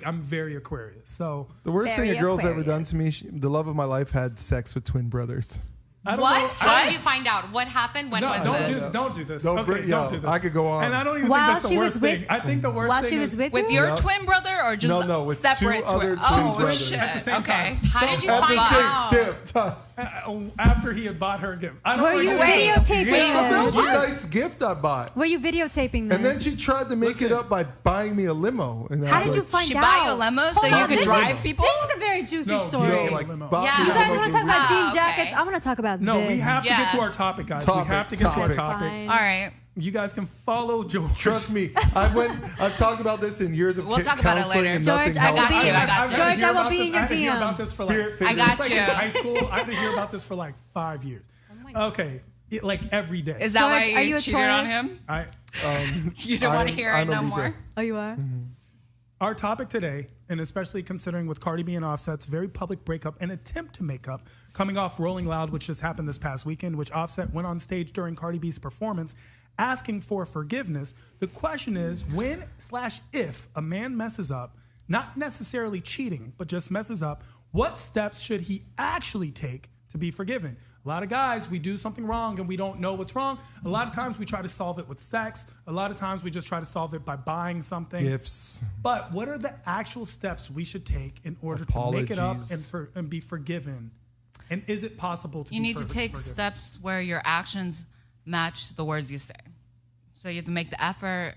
I'm very Aquarius. So The worst Very thing a girl's ever Aquarius. done to me, the love of my life, had sex with twin brothers. I don't What? know. How did you find out? What happened? When was this? Don't do this. Don't Okay, bring- don't yo, do this. I could go on. And I don't even While think that's the she was worst thing. with- I think the worst While thing she was is with With you? your Yeah. twin brother or just No, with two separate other twin Oh, brothers. shit. At the same Okay. time. How did you At find the out? same damn time. after he had bought her a gift. I don't Were like you that. videotaping Yeah, this? a nice gift I bought. Were you videotaping this? And then she tried to make Listen. it up by buying me a limo. And I How was did you like, find She out? buy you a limo so Hold you on, could this drive is- people? This is a very juicy No, story. no, Yo, like, limo. bought Yeah. me You a guys limo. want to talk about Oh, jean okay. jackets? I want to talk about No, this. we have to Yeah. get to our topic, guys. Topic, we have to get to our topic. topic. Fine. All right. You guys can follow George. Trust me, I've talked about this in years of We'll talk about it counseling later. and George, nothing I got helps. you. I got I've you. had to George, hear I will about be this- in your I had to hear DM. about this for like. Spirit I fingers. got It's like you. in high school. I had to hear about this for like 5 years. Okay, like every day. Is that George, why are you you a cheated on Taurus? him? I You don't want to hear it I'm a no Libra. more? Oh, you are? Our topic today, and especially considering with Cardi B and Offset's very public breakup and attempt to make up, coming off Rolling Loud, which just happened this past weekend, which Offset went on stage during Cardi B's performance asking for forgiveness. The question is, when/if a man messes up, not necessarily cheating, but just messes up, what steps should he actually take to be forgiven? A lot of guys, we do something wrong and we don't know what's wrong. A lot of times we try to solve it with sex. A lot of times we just try to solve it by buying something. Gifts. But what are the actual steps we should take in order to make it up Apologies. and be forgiven? And is it possible to You be need to take forgiven? steps where your actions match the words you say. So you have to make the effort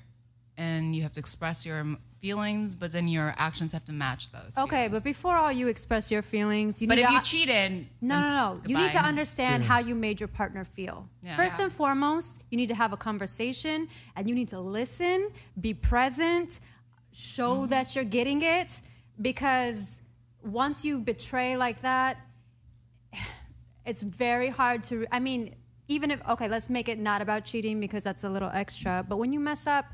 and you have to express your feelings, but then your actions have to match those. Okay, feelings. but before all you express your feelings, you But need if to... you cheated, No, then no, no. You need to goodbye. understand how you made your partner feel. Yeah. First Yeah. and foremost, you need to have a conversation and you need to listen, be present, show that you're getting it. Because once you betray like that, it's very hard to, I mean, even if, okay, let's make it not about cheating because that's a little extra. But when you mess up,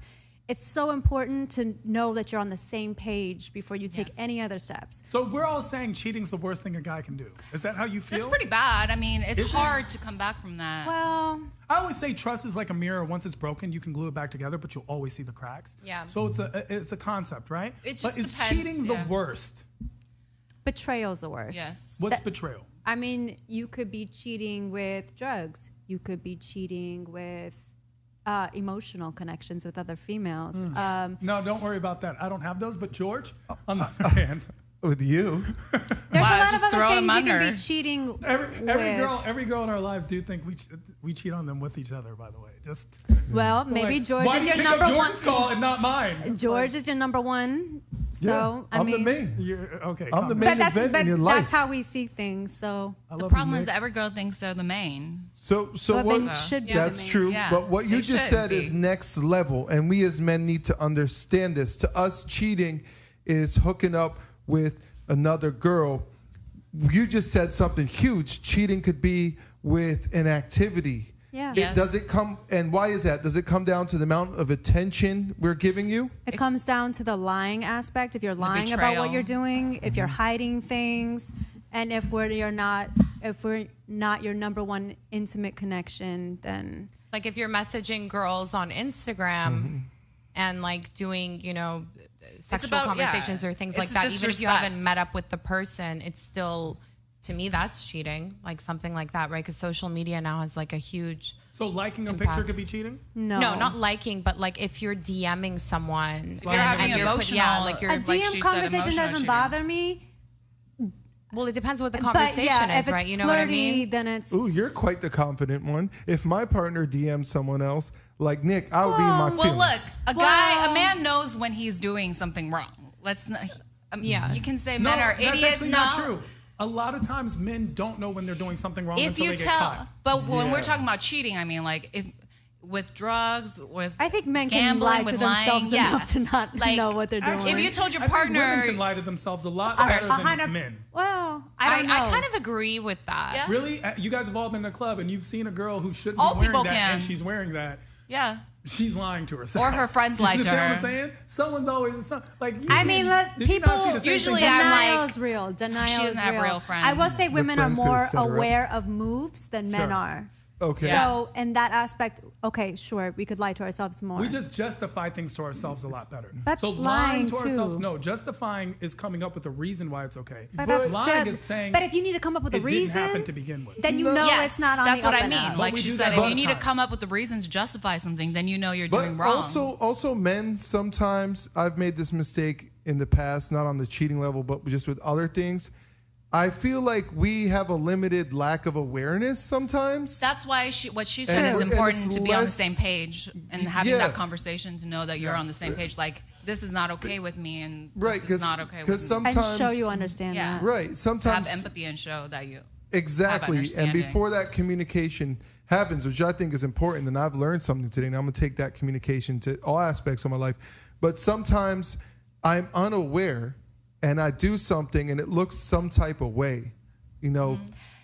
it's so important to know that you're on the same page before you take Yes. any other steps. So we're all saying cheating's the worst thing a guy can do. Is that how you feel? That's pretty bad. I mean, it's Is it? hard to come back from that. Well, I always say trust is like a mirror. Once it's broken, you can glue it back together, but you'll always see the cracks. Yeah. So it's a concept, right? It but just is depends, cheating the yeah. worst? betrayal's the worst. Yes. What's That- betrayal? I mean, you could be cheating with drugs. You could be cheating with emotional connections with other females. No, don't worry about that. I don't have those. But George, on the other hand, With you. There's Wow, a lot just of other throw things them you can under. be cheating every girl in our lives do think we cheat on them with each other. By the way, just Well, maybe like, George why is do you your pick up number one. George's call and not mine? George is your number one So I I'm mean, the main. You're, okay, I'm the calm main down. event in your life. that's how we see things. So I The love problem you, is Nick. every girl thinks they're the main. So well, what? they should be. That's the main. true. Yeah, But what you they just should said be. is next level, and we as men need to understand this. To us, cheating is hooking up with another girl. You just said something huge. Cheating could be with an activity. Yeah. Yes. Does it come, and why is that? Does it come down to the amount of attention we're giving you? It comes down to the lying aspect. If you're lying about what betrayal. you're doing, if you're hiding things, and if we're not your number one intimate connection, then Like if you're messaging girls on Instagram and like doing, sexual about- conversations yeah. or things It's like that, even if you haven't disrespect. met up with the person, it's still, to me, that's cheating, like something like that, right? Because social media now has like a huge, So liking a Impact. picture could be cheating? no. no, not liking, but like if you're DMing someone, If you're having and emotional- yeah, like you're, A like DM she said, conversation emotional doesn't cheating. bother me. well, it depends what the But conversation yeah, is, if it's right? You know flirty, what I mean? then it's. Ooh, you're quite the confident one. If my partner DMs someone else, like Nick, I would be in my feelings. Well, look, a man knows when he's doing something wrong. Let's not. Yeah. You can say No, men are that's idiots. actually No, not true. A lot of times men don't know when they're doing something wrong if until you they get tell, caught. but when Yeah. we're talking about cheating, I mean, like if with drugs, with I think men can gambling, lie to with themselves lying, enough to not Like, know what they're doing. Actually, If you told your I think partner- women can lie to themselves a lot course. better than 100 men. Well, I don't know. I kind of agree with that. Yeah. Really? You guys have all been in a club and you've seen a girl who shouldn't All be wearing people that can. and she's wearing that. yeah. She's lying to herself. Or her friends You lied to understand her. what I'm saying? Someone's always like. You I did- mean, look, did you not see people the same usually thing? I'm denial like, is real. Denial she doesn't is have real. real friends. I will say women are friends could've more set her up. aware of moves than men Sure. are. Okay. So in that aspect, okay, sure, we could lie to ourselves more. We just justify things to ourselves a lot better. That's so lying lying, to too. ourselves, no. Justifying is coming up with a reason why it's okay. but that's lying still- is saying But if you need to come up with a it didn't reason, happen to begin with. then you know Yes, it's not on that's the what up I and mean. up. Like we she do said, that if all you the need to time. come up with the reasons to justify something, then you know you're But doing wrong. also men, sometimes I've made this mistake in the past, not on the cheating level, but just with other things. I feel like we have a limited lack of awareness sometimes. That's why what she said And is it's important to be on the less- same page and having Yeah. that conversation to know that you're on the same page. Like this is not okay with me, and Right, this is not okay with me. and sometimes show you understand Yeah. that. right, To sometimes have empathy and show that you. exactly. And understanding. before that communication happens, which I think is important, and I've learned something today, and I'm gonna take that communication to all aspects of my life. But sometimes I'm unaware and I do something and it looks some type of way.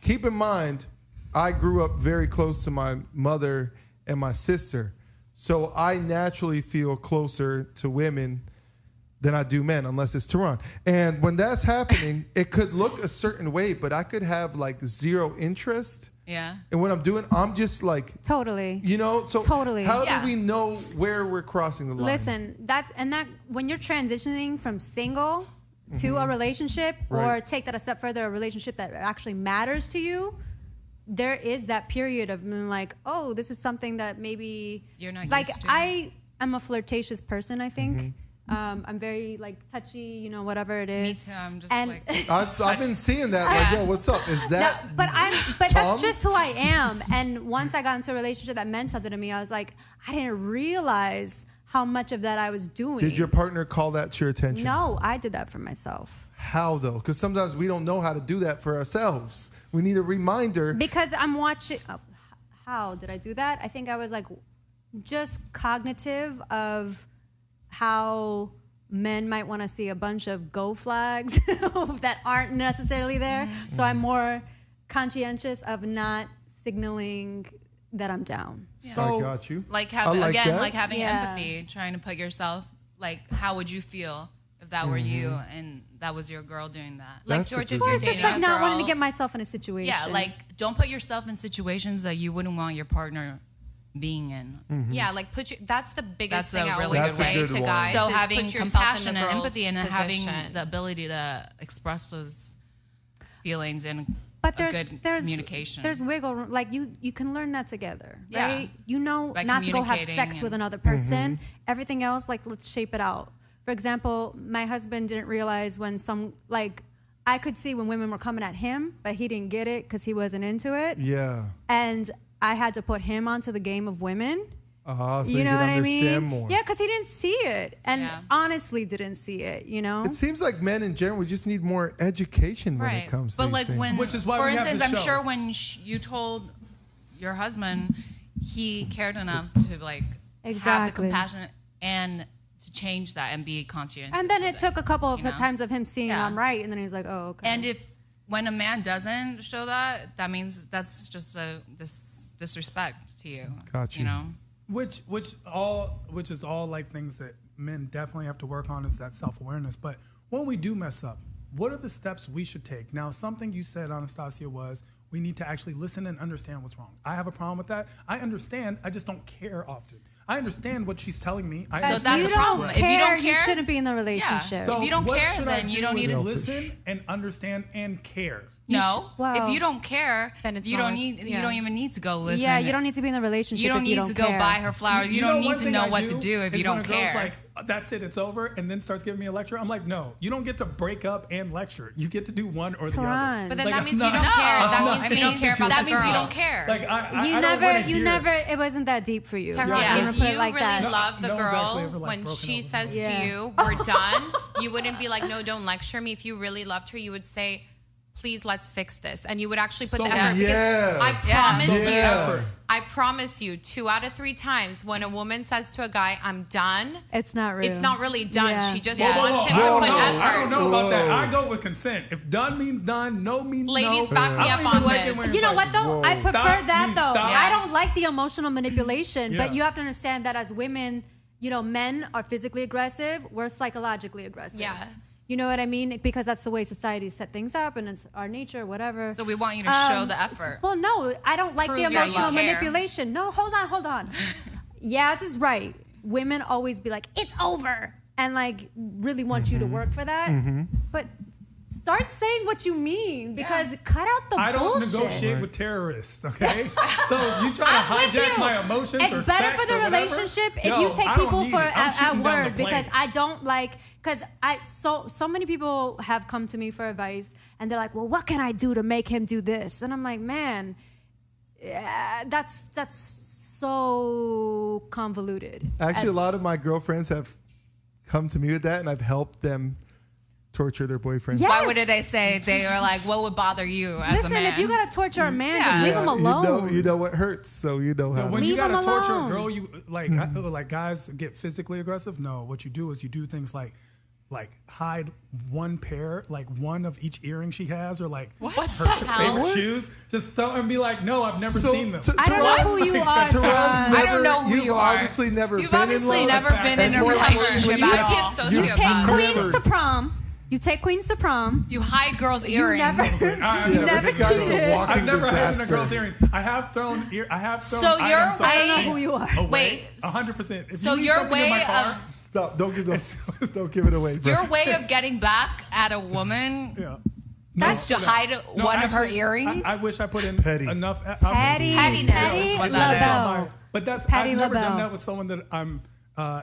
Keep in mind, I grew up very close to my mother and my sister. So I naturally feel closer to women than I do men, unless it's Tehran. And when that's happening, it could look a certain way, but I could have like zero interest. Yeah. And what I'm doing, I'm just like, Totally. so Totally. how Yeah. do we know where we're crossing the line? Listen, that when you're transitioning from single to a relationship, or Right. take that a step further, a relationship that actually matters to you, there is that period of being like, oh, this is something that maybe You're not like. used to. I am a flirtatious person, I think. Mm-hmm. I'm very like touchy, whatever it is. too, I'm just and like- I've been seeing that. Like, yo, what's up? Is No, that? but that's Tom? just who I am. And once I got into a relationship that meant something to me, I was like, I didn't realize how much of that I was doing. Did your partner call that to your attention? No, I did that for myself. How though? Because sometimes we don't know how to do that for ourselves. We need a reminder. Because I'm watching. How did I do that? I think I was like just cognitive of how men might want to see a bunch of go flags that aren't necessarily there. Mm-hmm. So I'm more conscientious of not signaling that I'm down. So I got you. Like I like that. like having Yeah. empathy, trying to put yourself like, how would you feel if that were you and that was your girl doing that? Like That's a George, good if one. you're It's just dating like a not girl, wanting to get myself in a situation. Yeah, like don't put yourself in situations that you wouldn't want your partner being in. yeah, like that's the biggest That's thing a I really always good say one. to That's a good guys. So is having put yourself in compassion the and girl's empathy and having position. the ability to express those feelings in But a there's good there's communication. there's wiggle room. Like you can learn that together, Yeah. right? You know By not to go have communicating sex with and- another person. Everything else, like let's shape it out. For example, my husband didn't realize when I could see when women were coming at him, but he didn't get it because he wasn't into it. Yeah. And I had to put him onto the game of women. So you know can what I mean? understand more. Yeah, because he didn't see it, and Yeah. honestly didn't see it. You know, It seems like men in general, we just need more education when it comes to but these like things. when, Which is why for we have instance, this I'm show. sure when you told your husband, he cared enough to like have the Exactly. compassion and to change that and be conscientious. and then of it took a couple of you know? times of him seeing Yeah. I'm right, and then he's like, oh, okay. And if when a man doesn't show that, that means that's just a disrespect to you. Got you. You know. Which is all like things that men definitely have to work on, is that self-awareness. But when we do mess up, what are the steps we should take? Now, something you said, Anastasia, was we need to actually listen and understand what's wrong. I have a problem with that. I understand. I just don't care often. I understand what she's telling me. I So if understand that's you the what she's don't problem. doing. If you care, don't you care- shouldn't be in the relationship. If you don't what care, should I then you do don't is need to- listen and understand and care. No, Wow. if you don't care, Then it's you not don't a- need. yeah. You don't even need to go listen. Yeah, you don't need to be in the relationship. You don't if need you to don't go care. buy her flowers. You don't one need to thing know I what to do if is you when don't a girl's care. like, that's it, it's over, and then starts giving me a lecture. I'm like, no, you don't get to break up and lecture. You get to do one or the Tehran. other. But then Like, that I'm means you not- don't care. I'm That not means you don't teaching care about that the means girl. you don't care. Like You I don't wanna you hear- never. It wasn't that deep for you. Tehran, Yeah. if Put you it like really that. love the No one's actually girl, ever, like, when broken she up with says me. Yeah. to you, we're done, you wouldn't be like, no, don't lecture me. If you really loved her, you would say, please, let's fix this. And you would actually put So the effort. yeah. Because I promise Yeah. you, I promise you, 2 out of 3 times when a woman says to a guy, I'm done, It's not real. it's not really done. Yeah. She just Yeah. wants him I to don't put know. effort. I don't know about that. Whoa. I go with consent. If done means done, no means no. Ladies, back me I up don't on even like this. it when You it's know like, what though? whoa. I prefer Stop that means though. stop. I don't like the emotional manipulation, but Yeah. you have to understand that as women, men are physically aggressive, we're psychologically aggressive. Yeah. You know what I mean? Because that's the way society set things up, and it's our nature, whatever. So we want you to show the effort. Well, no, I don't like the Prove your emotional love. Care. manipulation. No, hold on. Yaz is right. Women always be like, it's over, and like really want you to work for that. But start saying what you mean, because cut out the I don't bullshit. negotiate with terrorists, okay? So if you try to I'm with hijack you. my emotions It's or better sex for the or whatever, relationship if yo, you take I don't people need for it. I'm at shooting down the word, because plane. I don't like, because so many people have come to me for advice and they're like, well, what can I do to make him do this? And I'm like, man, that's so convoluted. Actually, a lot of my girlfriends have come to me with that, and I've helped them torture their boyfriends. Yeah. Why would they say they were like, what would bother you as a Listen, man? if you gotta torture a man, Yeah. just leave him alone. You know what hurts, so you know how. When Leave you gotta him torture a alone. girl, you like I feel like guys get physically aggressive. No, what you do is you do things like hide one pair, like one of each earring she has, or like What's her the hell? favorite shoes. Just throw and be like, no, I've never So, seen them. I don't know who you are, Tehran's Tehran. never, I don't know who you've you are. obviously never You've been obviously in love. never been in a And more relationship importantly, at all. sociopath. You take Never. queens to prom. You take queens to prom. You hide girls' You earrings. never, I've you never never this guy's a cheated. walking I've never had in a disaster. girl's earring. I have thrown So items your off way- I don't know who you are. away. Wait, 100%. If so you leave your something in my way car, of- Stop! Don't give don't give it away, bro. Your way of getting back at a woman yeah. is to hide No, one of her actually, earrings? I wish I put in Petty. enough. Petty, Pettiness Petty is what that LaBelle. is. But that's Patty I've never LaBelle. done that with someone that I'm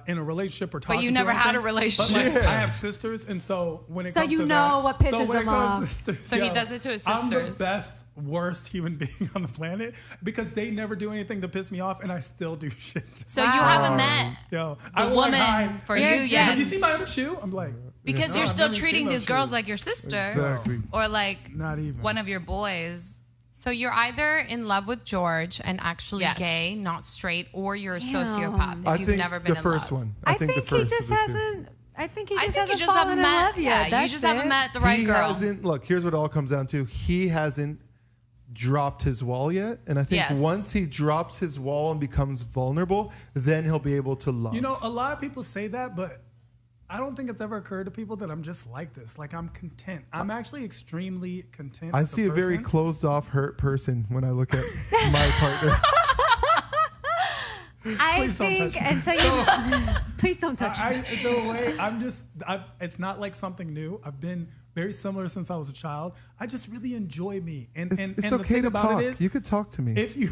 in a relationship or talking you to never or had a anything. relationship. But like, I have sisters, and so when it So comes you to know that, what pisses so when it him comes to off. sisters, So he yo, does it to his I'm the sisters. best, worst human being on the planet because they never do anything to piss me off, and I still do shit. So you haven't met Yo, the I will, woman like, hide. for You're you just- yet. Have you seen my other shoe? I'm like, Because no, you're I've still never seen treating those these girls shoes. like your sister. Exactly. Or like Not even. one of your boys. So you're either in love with George and actually Yes. gay, not straight, or you're a Damn. sociopath if I you've think never been the in first love. one. I think think the first he just of the two. hasn't. I think he I just think you hasn't just fallen haven't in met. love yet. Yeah, you just haven't met the right He girl. hasn't. Look, here's what it all comes down to. He hasn't dropped his wall yet, and I think Yes. once he drops his wall and becomes vulnerable, then he'll be able to love. You know, a lot of people say that, but I don't think it's ever occurred to people that I'm just like this. Like, I'm content. I'm actually extremely content. I as see a very person. closed off, hurt person when I look at my partner. I Please don't think touch me. until you. Please don't touch me. The way I'm just, it's not like something new. I've been very similar since I was a child. I just really enjoy me, and It's the okay thing to about talk. it is, You could talk to me. if you,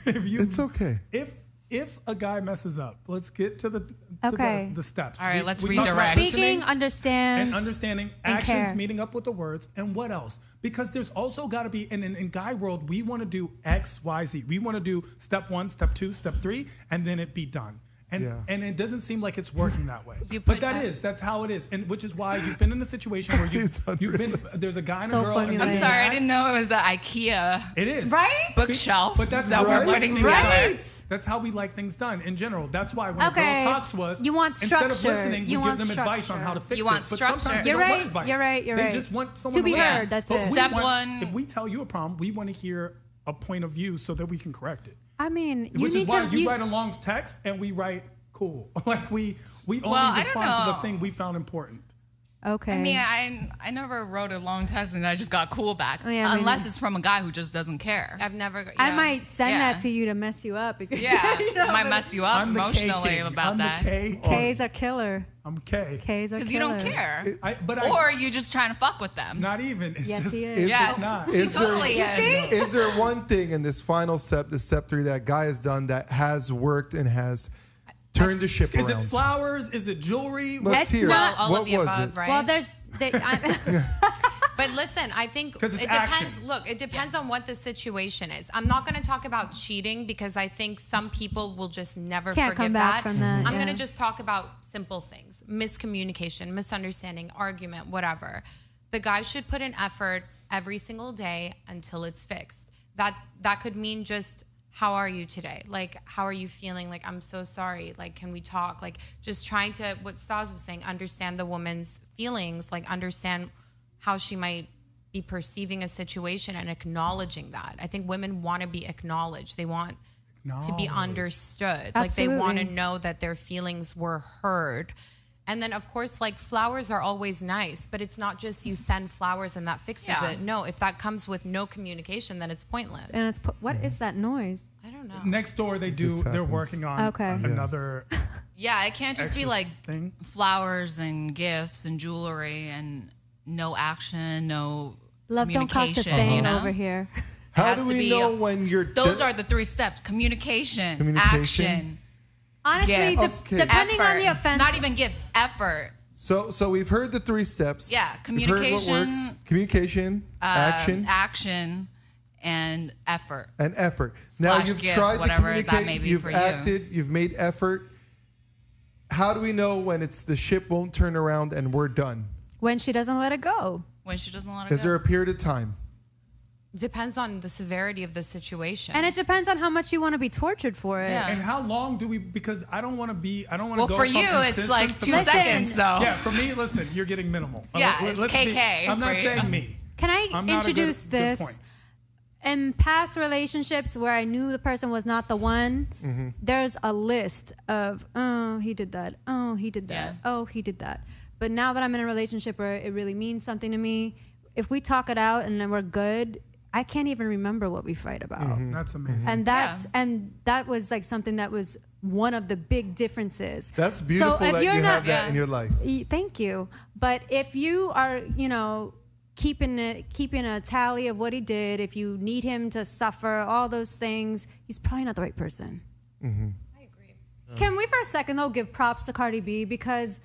It's okay. If if a guy messes up, let's get to the steps. All right, let's we talked about redirect. listening Speaking, understand, and understanding, and actions care. meeting up with the words, and what else? Because there's also got to be, in guy world, we want to do X, Y, Z. We want to do step 1, step 2, step 3, and then it be done. And it doesn't seem like it's working that way. But that's how it is. And which is why you've been in a situation where you've been, there's a guy and a girl. And I'm sorry, I didn't know it was an IKEA. It is. Right? Bookshelf. But that's that how we're we putting like together. Right. That's how we like things done in general. That's why when a girl talks to us, You want instead of structure. listening, You we want give them advice on structure. how to fix You it. want But structure. sometimes they You're don't right. want advice. You're right. You're they right. just want someone To be listen. heard. That's But it. we Step want- one. If we tell you a problem, we want to hear a point of view so that we can correct it. I mean, you Which need is why to. you write a long text and we write cool. Like we only I don't respond to the know. thing we found important. Okay. I mean, I never wrote a long text and I just got cool back. Yeah, I mean- unless it's from a guy who just doesn't care. I've never. I yeah. might send Yeah. that to you to mess you up. If you're Yeah, you know, it might but mess you up I'm the K emotionally king. about I'm that. the K. K's are killer. I'm K. K's are killer. Because you don't care. But Or you just trying to fuck with them. not even. It's Yes, just, he is. It's Yes. not. Is there, Totally is. is there one thing in this final step, the step 3, that guy has done that has worked and has turned the ship Is around? it flowers? Is it jewelry? Let's It's hear not it. all What of the was above, it? right? Well, But listen, I think 'Cause it's it depends. action. Look, it depends on what the situation is. I'm not going to talk about cheating because I think some people will just never Can't forgive come back that. from that, I'm yeah. going to just talk about simple things: miscommunication, misunderstanding, argument, whatever. The guy should put in effort every single day until it's fixed. That could mean just, how are you today? Like, how are you feeling? Like, I'm so sorry. Like, can we talk? Like, just trying to, what Stas was saying, understand the woman's feelings, like understand how she might be perceiving a situation and acknowledging that. I think women want to be acknowledged. They want to be understood. Like, they want to Absolutely. know that their feelings were heard. And then, of course, like, flowers are always nice, but it's not just you send flowers and that fixes it. No, if that comes with no communication, then it's pointless. and it's what is that noise? I don't know. Next door, they're just happens. working on Okay. another Yeah, it can't just be extra like thing. flowers and gifts and jewelry and no action, no Love don't cost a communication, thing you know? over here. How has do to we be know when you're... Those are the 3 steps: communication, Communication. action, Honestly, gifts, Okay. depending on the effort. offense, Not even gifts, effort. So we've heard the 3 steps. Yeah, We've heard what communication, works. Communication, action, and effort. and effort. Now Slash you've gift, tried to whatever that communicate, may be you've for you. acted, you've made effort. How do we know when it's the ship won't turn around and we're done? when she doesn't let it go. When she doesn't let it Is go. there a period of time? Depends on the severity of the situation. And it depends on how much you want to be tortured for it. Yeah. And how long do we? Because I don't want to Well, go for from you, it's consistent like to 2 Listen. seconds. So Yeah, for me, listen, you're getting minimal. Yeah, it's KK I'm not for you. saying me. Can I I'm not a introduce good this? point. In past relationships where I knew the person was not the one, there's a list of, oh, he did that. Oh, he did that. Yeah. Oh, he did that. But now that I'm in a relationship where it really means something to me, if we talk it out and then we're good, I can't even remember what we fight about. That's amazing. And that was like something that was one of the big differences. That's beautiful so if that you're you not, have that in your life. Thank you. But if you are, keeping a tally of what he did, if you need him to suffer, all those things, he's probably not the right person. I agree. Can we for a second though give props to Cardi B, because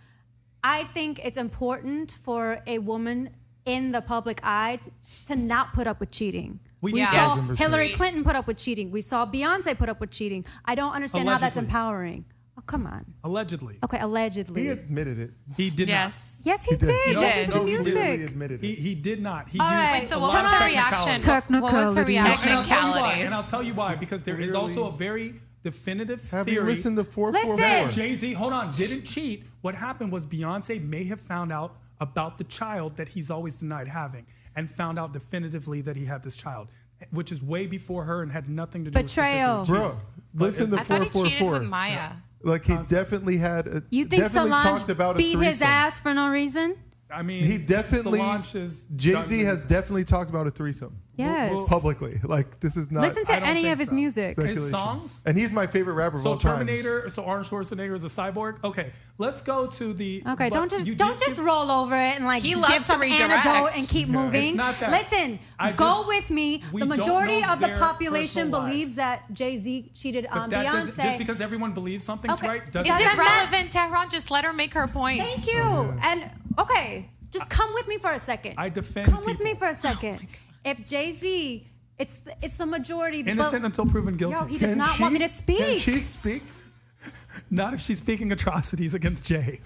I think it's important for a woman in the public eye to not put up with cheating. We saw 1000%. Hillary Clinton put up with cheating. We saw Beyonce put up with cheating. I don't understand how that's Allegedly. empowering. Oh, come on. Allegedly, Okay, allegedly. He admitted it. he did yes. Yes, he did. He Listen did. to No, the he did. He music. admitted not. it. He did not. He All used right. Wait, so a what lot was of her reaction? technicalities. What was her reaction? And I'll tell you why. Technicalities. And I'll tell you why. Because there is also a very definitive Have you theory. listened to 444? Listen. Jay-Z, hold on, didn't cheat. What happened was Beyonce may have found out about the child that he's always denied having, and found out definitively that he had this child, which is way before her and had nothing to do Betrayal. with specifically cheating. Bro, listen to I thought he cheated 444. with Maya. Like, he definitely had You think definitely talked about Solange a beat his threesome. ass for no reason? I mean, He definitely, Solange is Jay-Z done- has definitely talked about a threesome. Yes. publicly. Like, this is not. Listen to I don't any think of his so. music. His speculation. songs. And he's my favorite rapper of So all time. Terminator. So Arnold Schwarzenegger is a cyborg. Okay, let's go to the. Okay, but don't you just did give- roll over it and like He give loves to some redirect. antidote and keep moving. It's not that. Listen, I go just- with me. we The don't majority know of the their population personal believes lives. that Jay-Z cheated But on that Beyonce. just because everyone believes something's Okay. right Is doesn't. it Doesn't relevant, Tehran? Just let her make her point. Thank you. And okay, just come with me for a second. I defend Come with people. me for a second. If Jay-Z, it's the majority. Innocent until proven guilty. Yo, he does not want me to speak. Can she speak? Not if she's speaking atrocities against Jay.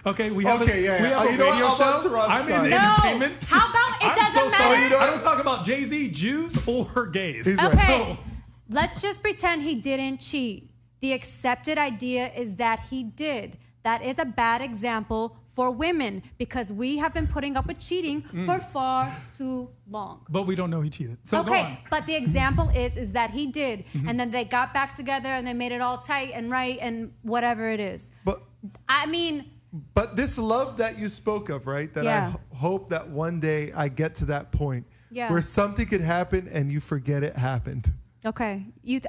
Okay, we have Okay, yeah, we yeah. have You a know what? radio I'm on show. Tehran's I'm in side. the No. entertainment. How about it I'm doesn't so sorry. matter? You know I what? don't talk about Jay-Z, Jews, or gays. He's right. Okay, So- let's just pretend he didn't cheat. The accepted idea is that he did. That is a bad example for women because we have been putting up with cheating for far too long. But we don't know he cheated. So go on. Okay, but the example is that he did, and then they got back together and they made it all tight and right and whatever it is. But I mean, this love that you spoke of, right? That Yeah. I hope that one day I get to that point Yeah. where something could happen and you forget it happened. okay,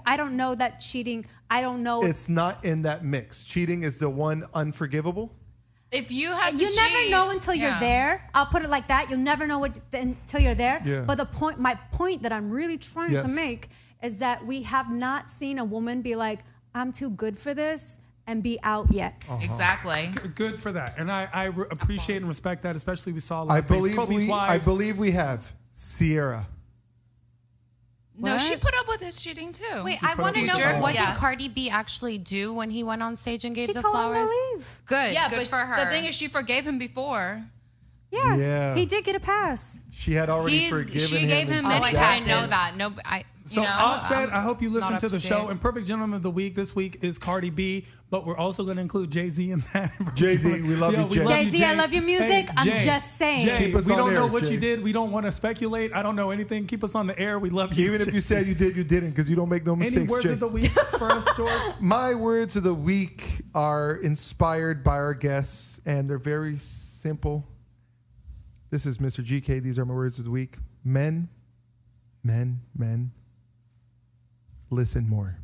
I don't know that cheating. I don't know. It's not in that mix. Cheating is the one unforgivable. If you have to You never cheat- know until you're Yeah. there. I'll put it like that. You'll never know until you're there. Yeah. But my point that I'm really trying to Yes. make is that we have not seen a woman be like, "I'm too good for this," and be out yet. Exactly. Good for that, and I appreciate and respect that. Especially we saw. I believe Kobe's wives. we have Sierra. No, she What? put up with his cheating too. Wait, She I put want to up know with it. what Yeah. did Cardi B actually do when he went on stage and gave She the told flowers? him to leave. Good, yeah, good but for her. the thing is, she forgave him before. Yeah, Yeah. he did get a pass. She had already He's- forgiven she him. gave and him oh, many I that's didn't know passes. that. No, So You know, Offset, I hope you listen not to up the to show. date. And Perfect Gentleman of the Week this week is Cardi B, but we're also going to include Jay-Z in that. Jay-Z, we love you, Jay. Jay-Z, I love your music. I'm just saying. Jay, Keep us we on don't know air, what Jay. you did. We don't want to speculate. I don't know anything. Keep us on the air. We love you. Even if you said you did, you didn't, because you don't make no Any mistakes, words Jay. of the week for us, George? My words of the week are inspired by our guests, and they're very simple. This is Mr. GK. These are my words of the week. Men, listen more.